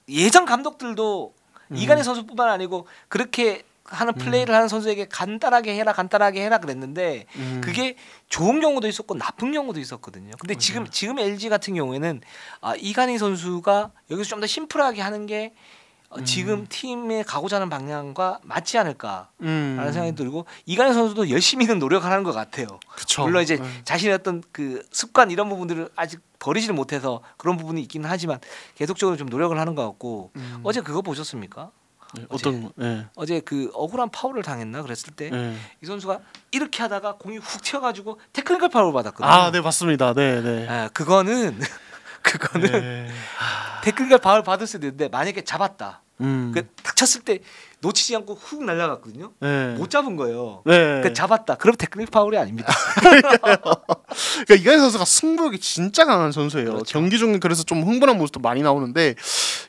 예전 감독들도 이관희 선수뿐만 아니고 그렇게 하는 플레이를 하는 선수에게 간단하게 해라 그랬는데 그게 좋은 경우도 있었고 나쁜 경우도 있었거든요. 근데 지금 LG 같은 경우에는 이관희 선수가 여기서 좀 더 심플하게 하는 게 지금 팀에 가고자 하는 방향과 맞지 않을까라는 생각이 들고 이관희 선수도 열심히는 노력하는 것 같아요. 그쵸. 물론 이제 자신의 어떤 그 습관 이런 부분들을 아직 버리지를 못해서 그런 부분이 있기는 하지만 계속적으로 좀 노력을 하는 것 같고 어제 그거 보셨습니까? 네, 어떤 어제 그 억울한 파울을 당했나 그랬을 때 이 선수가 이렇게 하다가 공이 훅 튀어가지고 테크니컬 파울을 받았거든요. 네, 맞습니다. 네. 그거는 테크니컬 파울 받을 수도 있는데 만약에 잡았다. 딱 쳤을 때 놓치지 않고 훅 날아갔거든요. 못 잡은 거예요. 잡았다. 그럼 테크니컬 파울이 아닙니다. 그러니까 이관희 선수가 승부욕이 진짜 강한 선수예요. 그렇죠. 경기 중에 그래서 좀 흥분한 모습도 많이 나오는데,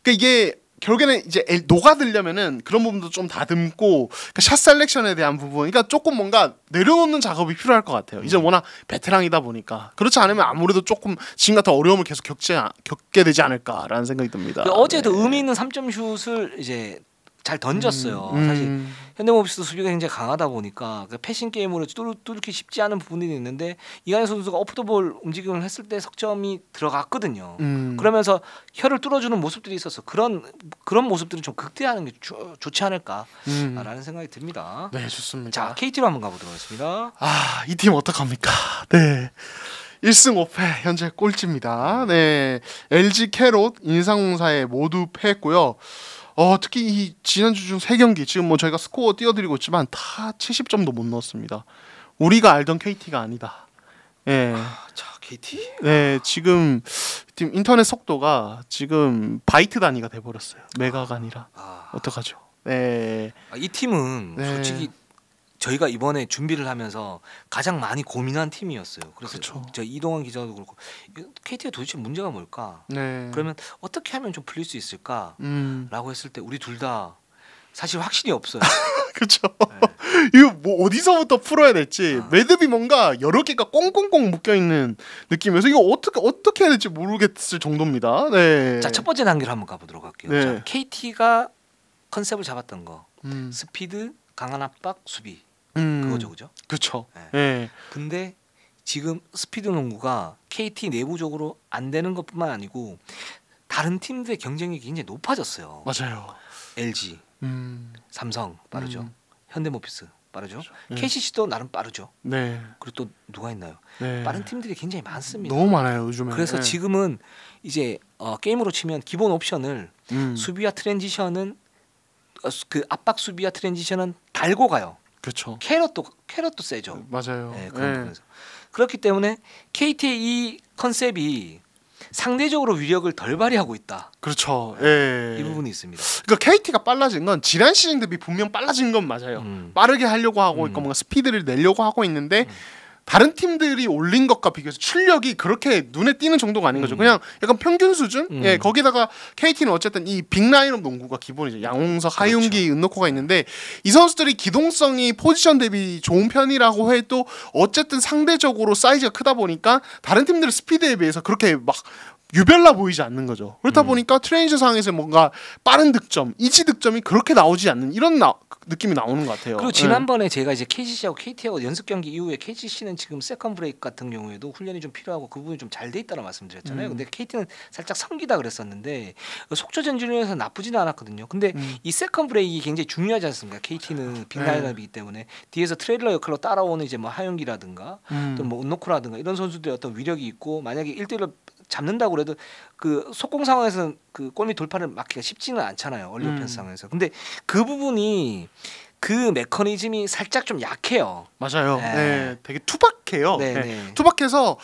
그러니까 이게 결국에는 이제 녹아들려면은 그런 부분도 좀 다듬고 그러니까 샷 셀렉션에 대한 부분, 그러니까 조금 뭔가 내려놓는 작업이 필요할 것 같아요. 이제 워낙 베테랑이다 보니까 그렇지 않으면 아무래도 조금 지금 같은 어려움을 계속 겪게 되지 않을까라는 생각이 듭니다. 어제도 의미 있는 3점 슛을 이제 잘 던졌어요. 사실 현대모비스도 수비가 굉장히 강하다 보니까 그 패싱 게임으로 뚫기 쉽지 않은 부분이 있는데 이관희 선수가 오프더볼 움직임을 했을 때 석점이 들어갔거든요. 그러면서 혀를 뚫어주는 모습들이 있어서 그런 모습들은 좀 극대화하는 게 좋지 않을까라는 생각이 듭니다. 네, 좋습니다. 자, KT로 한번 가보도록 하겠습니다. 이 팀 어떡합니까? 네. 1승 5패 현재 꼴찌입니다. 네. LG 캐롯 인상공사에 모두 패했고요. 특히 이 지난주 중 3경기 지금 뭐 저희가 스코어 띄워드리고 있지만 다 70점도 못 넣었습니다. 우리가 알던 KT가 아니다. 예. 자, KT. 네, 지금 팀 인터넷 속도가 지금 바이트 단위가 돼버렸어요. 메가가 아니라. 어떡하죠? 네. 이 팀은 네. 솔직히 저희가 이번에 준비를 하면서 가장 많이 고민한 팀이었어요. 그래서 그쵸. 저 이동환 기자도 그렇고 KT가 도대체 문제가 뭘까? 네. 그러면 어떻게 하면 좀 풀릴 수 있을까? 라고 했을 때 우리 둘 다 사실 확신이 없어요. 그렇죠. 이거 뭐 어디서부터 풀어야 될지 매듭이 뭔가 여러 개가 꽁꽁꽁 묶여 있는 느낌이어서 이거 어떻게 해야 될지 모르겠을 정도입니다. 네. 자, 첫 번째 단계로 한번 가보도록 할게요. 네. 자, KT가 컨셉을 잡았던 거 스피드, 강한 압박, 수비 그거죠, 그죠? 그렇죠. 네. 네. 근데 지금 스피드 농구가 KT 내부적으로 안 되는 것뿐만 아니고 다른 팀들의 경쟁력이 굉장히 높아졌어요. 맞아요. LG, 삼성 빠르죠. 현대모비스 빠르죠. 네. KCC도 나름 빠르죠. 네. 그리고 또 누가 있나요? 네. 빠른 팀들이 굉장히 많습니다. 너무 많아요 요즘에. 그래서 네. 지금은 이제 게임으로 치면 기본 옵션을 수비와 트랜지션은 그 압박 수비와 트랜지션은 달고 가요. 그렇죠. 캐럿도 세죠. 맞아요. 네, 그런 부분에서. 그렇기 때문에 KT의 이 컨셉이 상대적으로 위력을 덜 발휘하고 있다. 그렇죠. 예. 이 부분이 있습니다. 그러니까 KT가 빨라진 건 지난 시즌 대비 분명 빨라진 건 맞아요. 빠르게 하려고 하고 있고 뭔가 스피드를 내려고 하고 있는데 다른 팀들이 올린 것과 비교해서 출력이 그렇게 눈에 띄는 정도가 아닌 거죠. 그냥 약간 평균 수준. 예, 거기다가 KT는 어쨌든 이 빅라인업 농구가 기본이죠. 양홍석, 하윤기, 은노코가 있는데 이 선수들이 기동성이 포지션 대비 좋은 편이라고 해도 어쨌든 상대적으로 사이즈가 크다 보니까 다른 팀들의 스피드에 비해서 그렇게 막 유별나 보이지 않는 거죠. 그렇다 보니까 트레이저 상황에서 뭔가 빠른 득점, 이지 득점이 그렇게 나오지 않는 이런 느낌이 나오는 것 같아요. 그리고 지난번에 제가 이제 KCC하고 KT하고 연습 경기 이후에 KCC는 지금 세컨 브레이크 같은 경우에도 훈련이 좀 필요하고 그 부분이 좀 잘 돼 있다는 말씀드렸잖아요. 근데 KT는 살짝 성기다 그랬었는데 속초 전준에서 나쁘지는 않았거든요. 근데 이 세컨 브레이크 굉장히 중요하지 않습니까? KT는 빅라인업이기 때문에 뒤에서 트레일러 역할로 따라오는 이제 뭐 하윤기라든가 또 뭐 은노코라든가 이런 선수들의 어떤 위력이 있고 만약에 1대1로 잡는다고 그래도 그 속공 상황에서는 그 골밑 돌파를 막기가 쉽지는 않잖아요. 얼리 오펜스 상황에서. 근데 그 부분이 그 메커니즘이 살짝 좀 약해요. 맞아요. 네. 네, 되게 투박해요. 네, 네. 네. 투박해서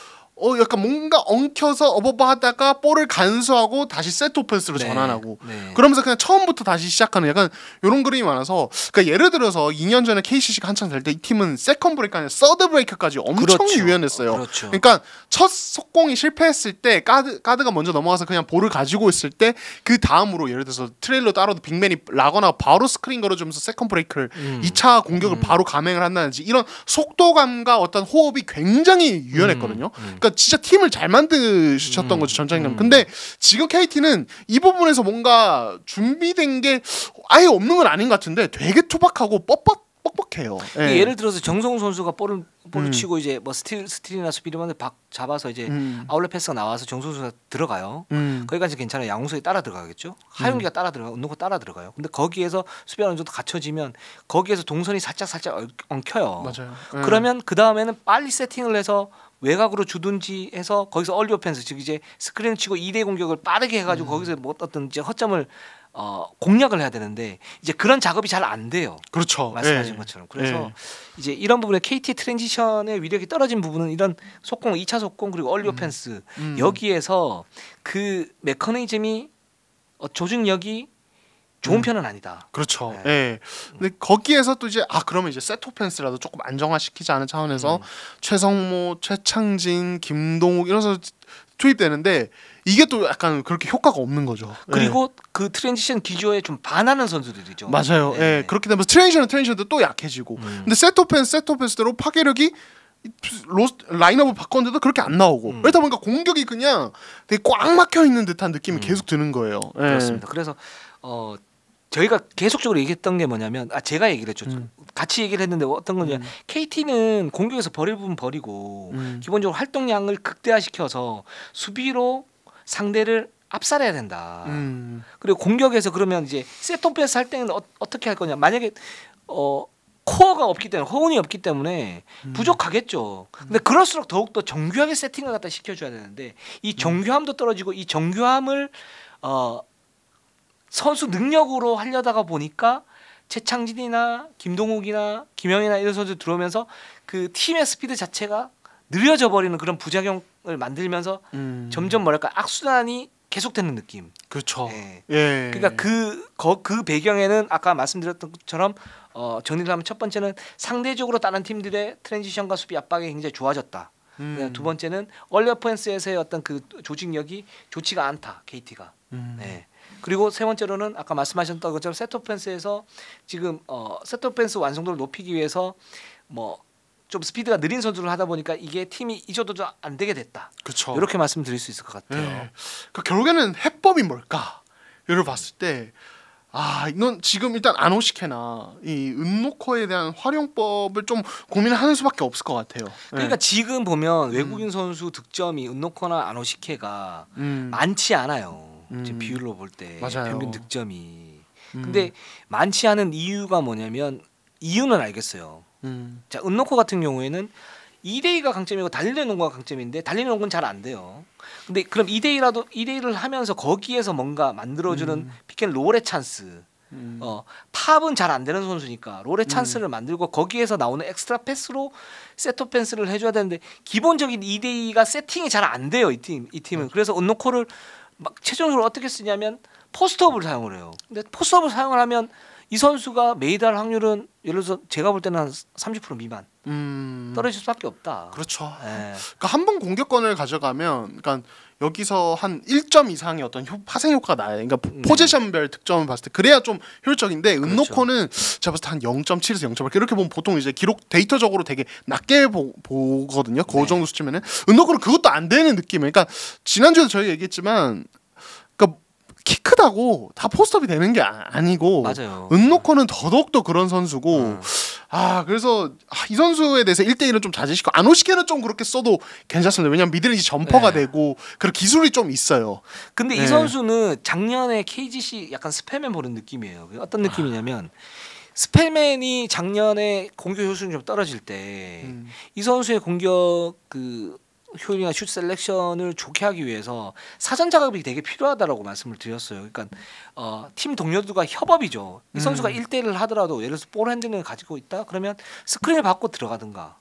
약간 뭔가 엉켜서 어버버하다가 볼을 간수하고 다시 세트 오펜스로 네. 전환하고 네. 그러면서 그냥 처음부터 다시 시작하는 약간 이런 그림이 많아서 그러니까 예를 들어서 2년 전에 KCC가 한창 될 때 이 팀은 세컨 브레이크 아니라 서드 브레이크까지 엄청 그렇죠. 유연했어요. 그렇죠. 그러니까 첫 속공이 실패했을 때 가드가 먼저 넘어가서 그냥 볼을 가지고 있을 때 그 다음으로 예를 들어서 트레일러 따로도 빅맨이 라거나 바로 스크린 걸어주면서 세컨 브레이크를 2차 공격을 바로 감행을 한다든지 이런 속도감과 어떤 호흡이 굉장히 유연했거든요. 그러니까 진짜 팀을 잘 만드셨던 거죠 전장님. 근데 지금 KT는 이 부분에서 뭔가 준비된 게 아예 없는 건 아닌 것 같은데 되게 투박하고 뻑뻑해요. 예. 예를 들어서 정성훈 선수가 볼을 치고 이제 뭐 스틸이나 스피드만을 잡아서 이제 아웃렛 패스가 나와서 정성훈 선수가 들어가요. 거기까지 괜찮아요. 양홍석이 따라 들어가겠죠. 하윤기가 따라 들어가, 은노가 따라 들어가요. 근데 거기에서 수비가 어느 정도 갖춰지면 거기에서 동선이 살짝 엉켜요. 맞아요. 그러면 그 다음에는 빨리 세팅을 해서 외곽으로 주든지 해서 거기서 얼리 오펜스 즉 이제 스크린 치고 2대 공격을 빠르게 해가지고 거기서 뭐 어떤 이제 허점을 공략을 해야 되는데 이제 그런 작업이 잘 안 돼요. 그렇죠. 말씀하신 예. 것처럼. 그래서 예. 이제 이런 부분에 KT 트랜지션의 위력이 떨어진 부분은 이런 속공, 2차 속공 그리고 얼리 오펜스 여기에서 그 메커니즘이 조직력이 좋은 편은 아니다. 그렇죠. 네. 예. 근데 거기에서 또 이제 그러면 이제 세트 오펜스라도 조금 안정화시키지 않은 차원에서 최성모, 최창진, 김동욱 이런 선수 투입되는데 이게 또 약간 그렇게 효과가 없는 거죠. 그리고 그 트랜지션 기조에 좀 반하는 선수들이죠. 맞아요. 네. 예. 그렇게 되면서 트랜지션도 또 약해지고. 근데 세트 오펜스대로 파괴력이 라인업을 바꿨는데도 그렇게 안 나오고 그러다 보니까 공격이 그냥 되게 꽉 막혀 있는 듯한 느낌이 계속 드는 거예요. 예. 그렇습니다. 그래서 저희가 계속적으로 얘기했던 게 뭐냐면 제가 얘기를 했죠. 같이 얘기를 했는데 어떤 거냐 KT는 공격에서 버릴 부분 버리고 기본적으로 활동량을 극대화시켜서 수비로 상대를 압살해야 된다. 그리고 공격에서 그러면 이제 세트 패스 할 때는 어떻게 할 거냐. 만약에 코어가 없기 때문에 호응이 없기 때문에 부족하겠죠. 근데 그럴수록 더욱더 정교하게 세팅을 갖다 시켜줘야 되는데 이 정교함도 떨어지고 이 정교함을 선수 능력으로 하려다가 보니까 최창진이나 김동욱이나 김영이나 이런 선수 들어오면서 그 팀의 스피드 자체가 느려져 버리는 그런 부작용을 만들면서 점점 뭐랄까 악순환이 계속되는 느낌. 그렇죠. 예. 예. 그러니까 그 배경에는 아까 말씀드렸던 것처럼 정리를 하면 첫 번째는 상대적으로 다른 팀들의 트랜지션과 수비 압박이 굉장히 좋아졌다. 두 번째는 얼리 오펜스에서의 어떤 그 조직력이 좋지가 않다. KT가. 네. 그리고 세 번째로는 아까 말씀하셨던 것처럼 세트 오펜스에서 지금 세트 오펜스 완성도를 높이기 위해서 뭐 좀 스피드가 느린 선수를 하다 보니까 이게 팀이 잊어도 안 되게 됐다. 그렇죠. 이렇게 말씀드릴 수 있을 것 같아요. 네. 그러니까 결국에는 해법이 뭘까? 이를 봤을 때 이건 지금 일단 아노시케나 이 은노코에 대한 활용법을 좀 고민하는 수밖에 없을 것 같아요. 그러니까 지금 보면 외국인 선수 득점이 은노코나 아노시케가 많지 않아요. 지금 비율로 볼 때 평균 득점이. 근데 많지 않은 이유가 뭐냐면 이유는 알겠어요. 자, 은노코 같은 경우에는 2대2가 강점이고 달리는 농구가 강점인데 달리는 농구는 잘 안 돼요. 근데 그럼 2대1을 하면서 거기에서 뭔가 만들어주는 피켓롤의 찬스. 팝은 잘 안 되는 선수니까 롤의 찬스를 만들고 거기에서 나오는 엑스트라 패스로 세트 오펜스를 해줘야 되는데 기본적인 2대2가 세팅이 잘 안 돼요. 이 팀은. 그래서 은노코를 막 최종적으로 어떻게 쓰냐면 포스트업을 사용을 해요. 근데 포스트업을 사용을 하면 이 선수가 메이드할 확률은 예를 들어서 제가 볼 때는 한 30% 미만 떨어질 수밖에 없다. 그렇죠. 예. 그러니까 한 번 공격권을 가져가면, 그러니까 여기서 한 1점 이상의 어떤 파생 효과가 나요. 그러니까 포지션별 득점을 봤을 때 그래야 좀 효율적인데, 그렇죠. 은노코는 제가 봤을 때 한 0.7에서 0.8 이렇게 보면 보통 이제 기록 데이터적으로 되게 낮게 보거든요. 그 네. 정도 수치면은 은노코는 그것도 안 되는 느낌이에요. 그러니까 지난주에도 저희가 얘기했지만, 그러니까 키 크다고 다 포스트업이 되는 게 아니고, 맞아요. 은노코는 더더욱더 그런 선수고, 그래서 이 선수에 대해서 1대1은 좀 자제시키고, 아노시케는 좀 그렇게 써도 괜찮습니다. 왜냐면 미드레인지 점퍼가 네. 되고 그런 기술이 좀 있어요. 근데 이 네. 선수는 작년에 KGC 약간 스펠맨 보는 느낌이에요. 어떤 느낌이냐면 스펠맨이 작년에 공격 효율이 좀 떨어질 때 이 선수의 공격 그 효율이나 슛 셀렉션을 좋게 하기 위해서 사전 작업이 되게 필요하다라고 말씀을 드렸어요. 그러니까 팀 동료들과 협업이죠. 이 선수가 1대1을 하더라도 예를 들어서 볼 핸들링을 가지고 있다 그러면 스크린을 받고 들어가든가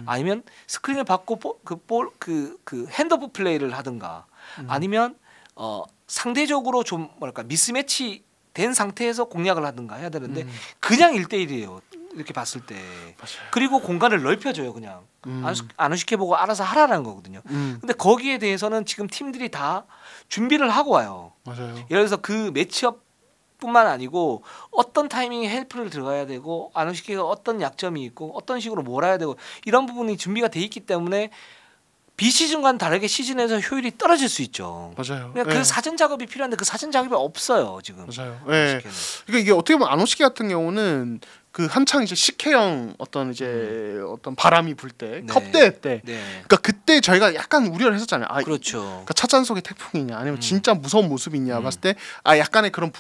아니면 스크린을 받고 그 핸드오프 플레이를 하든가 아니면 상대적으로 좀 뭐랄까 미스매치 된 상태에서 공략을 하든가 해야 되는데 그냥 1대1이에요. 이렇게 봤을 때. 맞아요. 그리고 공간을 넓혀줘요. 그냥 안우시케보고 알아서 하라는 거거든요. 근데 거기에 대해서는 지금 팀들이 다 준비를 하고 와요. 맞아요. 예를 들어서 그 매치업 뿐만 아니고 어떤 타이밍에 헬프를 들어가야 되고 안우시케가 어떤 약점이 있고 어떤 식으로 몰아야 되고 이런 부분이 준비가 돼 있기 때문에 비시즌과는 다르게 시즌에서 효율이 떨어질 수 있죠. 맞아요. 그러니까 그 사전 작업이 필요한데 그 사전 작업이 없어요 지금. 맞아요. 예. 그러니까 이게 어떻게 보면 아노시케 같은 경우는 그 한창 이제 식혜형 어떤 이제 어떤 바람이 불 때 네. 컵대회 때, 네. 그러니까 그때 저희가 약간 우려를 했었잖아요. 그렇죠. 그러니까 찻잔 속의 태풍이냐 아니면 진짜 무서운 모습이냐 봤을 때 약간의 그런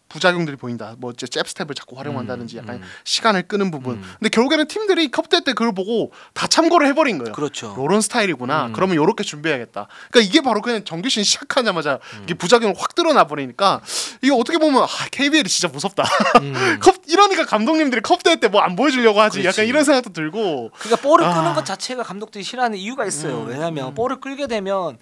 부작용들이 보인다. 뭐 이제 잽스텝을 자꾸 활용한다든지 약간 시간을 끄는 부분. 근데 결국에는 팀들이 컵대 때 그걸 보고 다 참고를 해버린 거예요. 그렇죠. 요런 스타일이구나. 그러면 요렇게 준비해야겠다. 그러니까 이게 바로 그냥 정규 시즌 시작하자마자 이게 부작용을 확 드러나 버리니까 이거 어떻게 보면 KBL이 진짜 무섭다. 이러니까 감독님들이 컵대 때 뭐 안 보여주려고 하지. 그렇지. 약간 이런 생각도 들고. 그러니까 볼을 끄는 것 자체가 감독들이 싫어하는 이유가 있어요. 왜냐하면 볼을 끌게 되면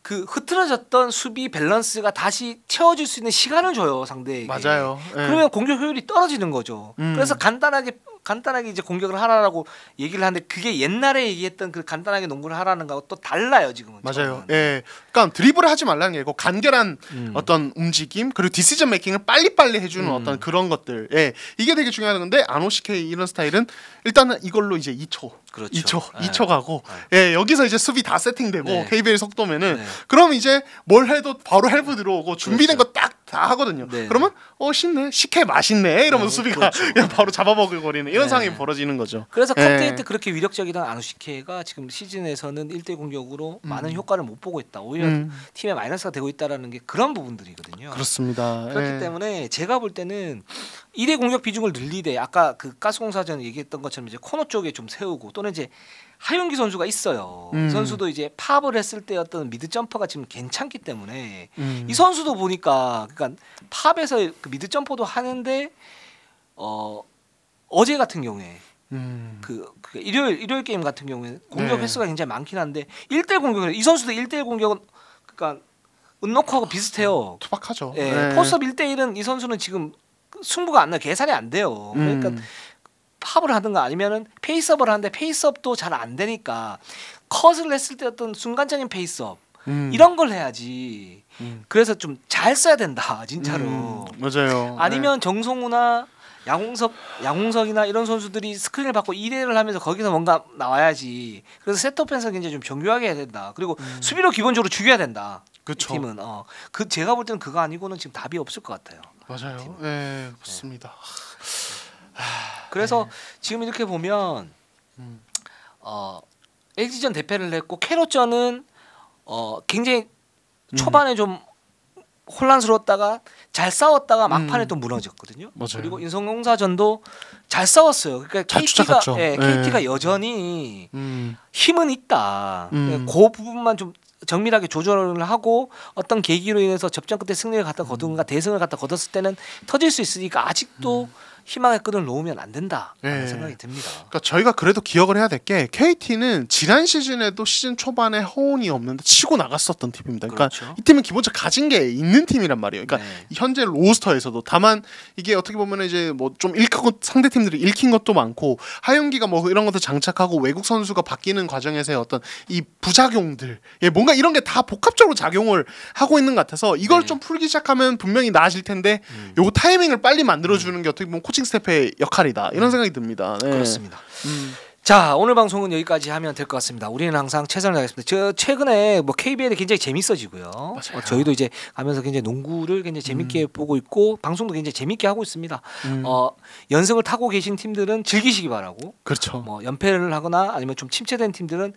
그 흐트러졌던 수비 밸런스가 다시 채워질 수 있는 시간을 줘요 상대에게. 맞아요. 예. 그러면 공격 효율이 떨어지는 거죠. 그래서 간단하게 이제 공격을 하라라고 얘기를 하는데 그게 옛날에 얘기했던 그 간단하게 농구를 하라는 거하고 또 달라요 지금은. 맞아요. 예. 그러니까 드리블을 하지 말라는 게 아니고 간결한 어떤 움직임 그리고 디시전 메이킹을 빨리빨리 해주는 어떤 그런 것들. 예. 이게 되게 중요한 건데 아노시케 이런 스타일은 일단은 이걸로 이제 2초. 그렇죠. 2초 가고 예, 여기서 이제 수비 다 세팅되고 네. KBL 속도면은 네. 그럼 이제 뭘 해도 바로 헬프 들어오고 준비된 그렇죠. 거 딱 다 하거든요. 네. 그러면 쉽네. 식혜 맛있네. 이러면 네, 수비가 그렇죠. 그냥 바로 잡아먹을거리는 이런 네. 상황이 벌어지는 거죠. 그래서 예. 컵대회 때 그렇게 위력적이던 아누시케가 지금 시즌에서는 1대 공격으로 많은 효과를 못 보고 있다. 오히려 팀에 마이너스가 되고 있다라는 게 그런 부분들이거든요. 그렇습니다. 그렇기 예. 때문에 제가 볼 때는 1회 공격 비중을 늘리되 아까 그 가스공사전 얘기했던 것처럼 이제 코너 쪽에 좀 세우고 또는 이제 하윤기 선수가 있어요. 이 선수도 이제 팝을 했을 때 어떤 미드 점퍼가 지금 괜찮기 때문에 이 선수도 보니까 그러니까 팝에서 그 미드 점퍼도 하는데 어제 같은 경우에 그 일요일 게임 같은 경우에 공격 네. 횟수가 굉장히 많긴 한데 1대1 공격을 이 선수도 1대1 공격은 그러니까 은노크하고 비슷해요. 투박하죠. 예, 예. 포스업 1대1은 이 선수는 지금 승부가 안 나 계산이 안 돼요. 그러니까 팝을 하든가 아니면은 페이스업을 하는데 페이스업도 잘 안 되니까 컷을 했을 때 어떤 순간적인 페이스업 이런 걸 해야지. 그래서 좀 잘 써야 된다 진짜로. 맞아요. 아니면 정성우나 양홍석이나 이런 선수들이 스크린을 받고 2대1을 하면서 거기서 뭔가 나와야지. 그래서 세트 오펜스 굉장히 좀 정교하게 해야 된다. 그리고 수비로 기본적으로 죽여야 된다. 그쵸. 팀은 그 제가 볼 때는 그거 아니고는 지금 답이 없을 것 같아요. 맞아요. 예, 맞습니다. 그래서 지금 이렇게 보면 LG전 대패를 했고 캐롯전은 굉장히 초반에 좀 혼란스러웠다가 잘 싸웠다가 막판에 또 무너졌거든요. 맞아요. 그리고 인성공사전도 잘 싸웠어요. 그러니까 잘 쫓아갔죠. KT가 여전히 힘은 있다. 그 부분만 좀 정밀하게 조절을 하고 어떤 계기로 인해서 접전 끝에 승리를 갖다 거둔가 대승을 갖다 거뒀을 때는 터질 수 있으니까 아직도 희망의 끈을 놓으면 안 된다 네. 생각이 듭니다. 그러니까 저희가 그래도 기억을 해야 될 게 KT는 지난 시즌에도 시즌 초반에 허운이 없는데 치고 나갔었던 팀입니다. 그러니까 그렇죠. 이 팀은 기본적으로 가진 게 있는 팀이란 말이에요. 그러니까 네. 현재 로스터에서도 다만 이게 어떻게 보면 이제 뭐 좀 읽히고 상대 팀들이 읽힌 것도 많고 하윤기가 뭐 이런 것도 장착하고 외국 선수가 바뀌는 과정에서의 어떤 이 부작용들, 뭔가 이런 게 다 복합적으로 작용을 하고 있는 것 같아서 이걸 네. 좀 풀기 시작하면 분명히 나아질 텐데 요거 타이밍을 빨리 만들어주는 게 어떻게 보면 코칭 스태프의 역할이다 이런 생각이 듭니다. 네. 그렇습니다. 자, 오늘 방송은 여기까지 하면 될 것 같습니다. 우리는 항상 최선을 다하겠습니다. 저 최근에 뭐 KBL이 굉장히 재밌어지고요. 저희도 이제 가면서 굉장히 농구를 굉장히 재밌게 보고 있고 방송도 굉장히 재밌게 하고 있습니다. 연승을 타고 계신 팀들은 즐기시기 바라고. 그렇죠. 뭐 연패를 하거나 아니면 좀 침체된 팀들은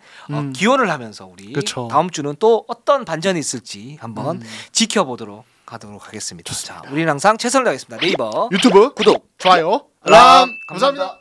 기원을 하면서 우리 그렇죠. 다음 주는 또 어떤 반전이 있을지 한번 지켜보도록 하겠습니다. 자, 우리는 항상 최선을 다하겠습니다. 네이버 유튜브 구독, 좋아요, 알람, 감사합니다.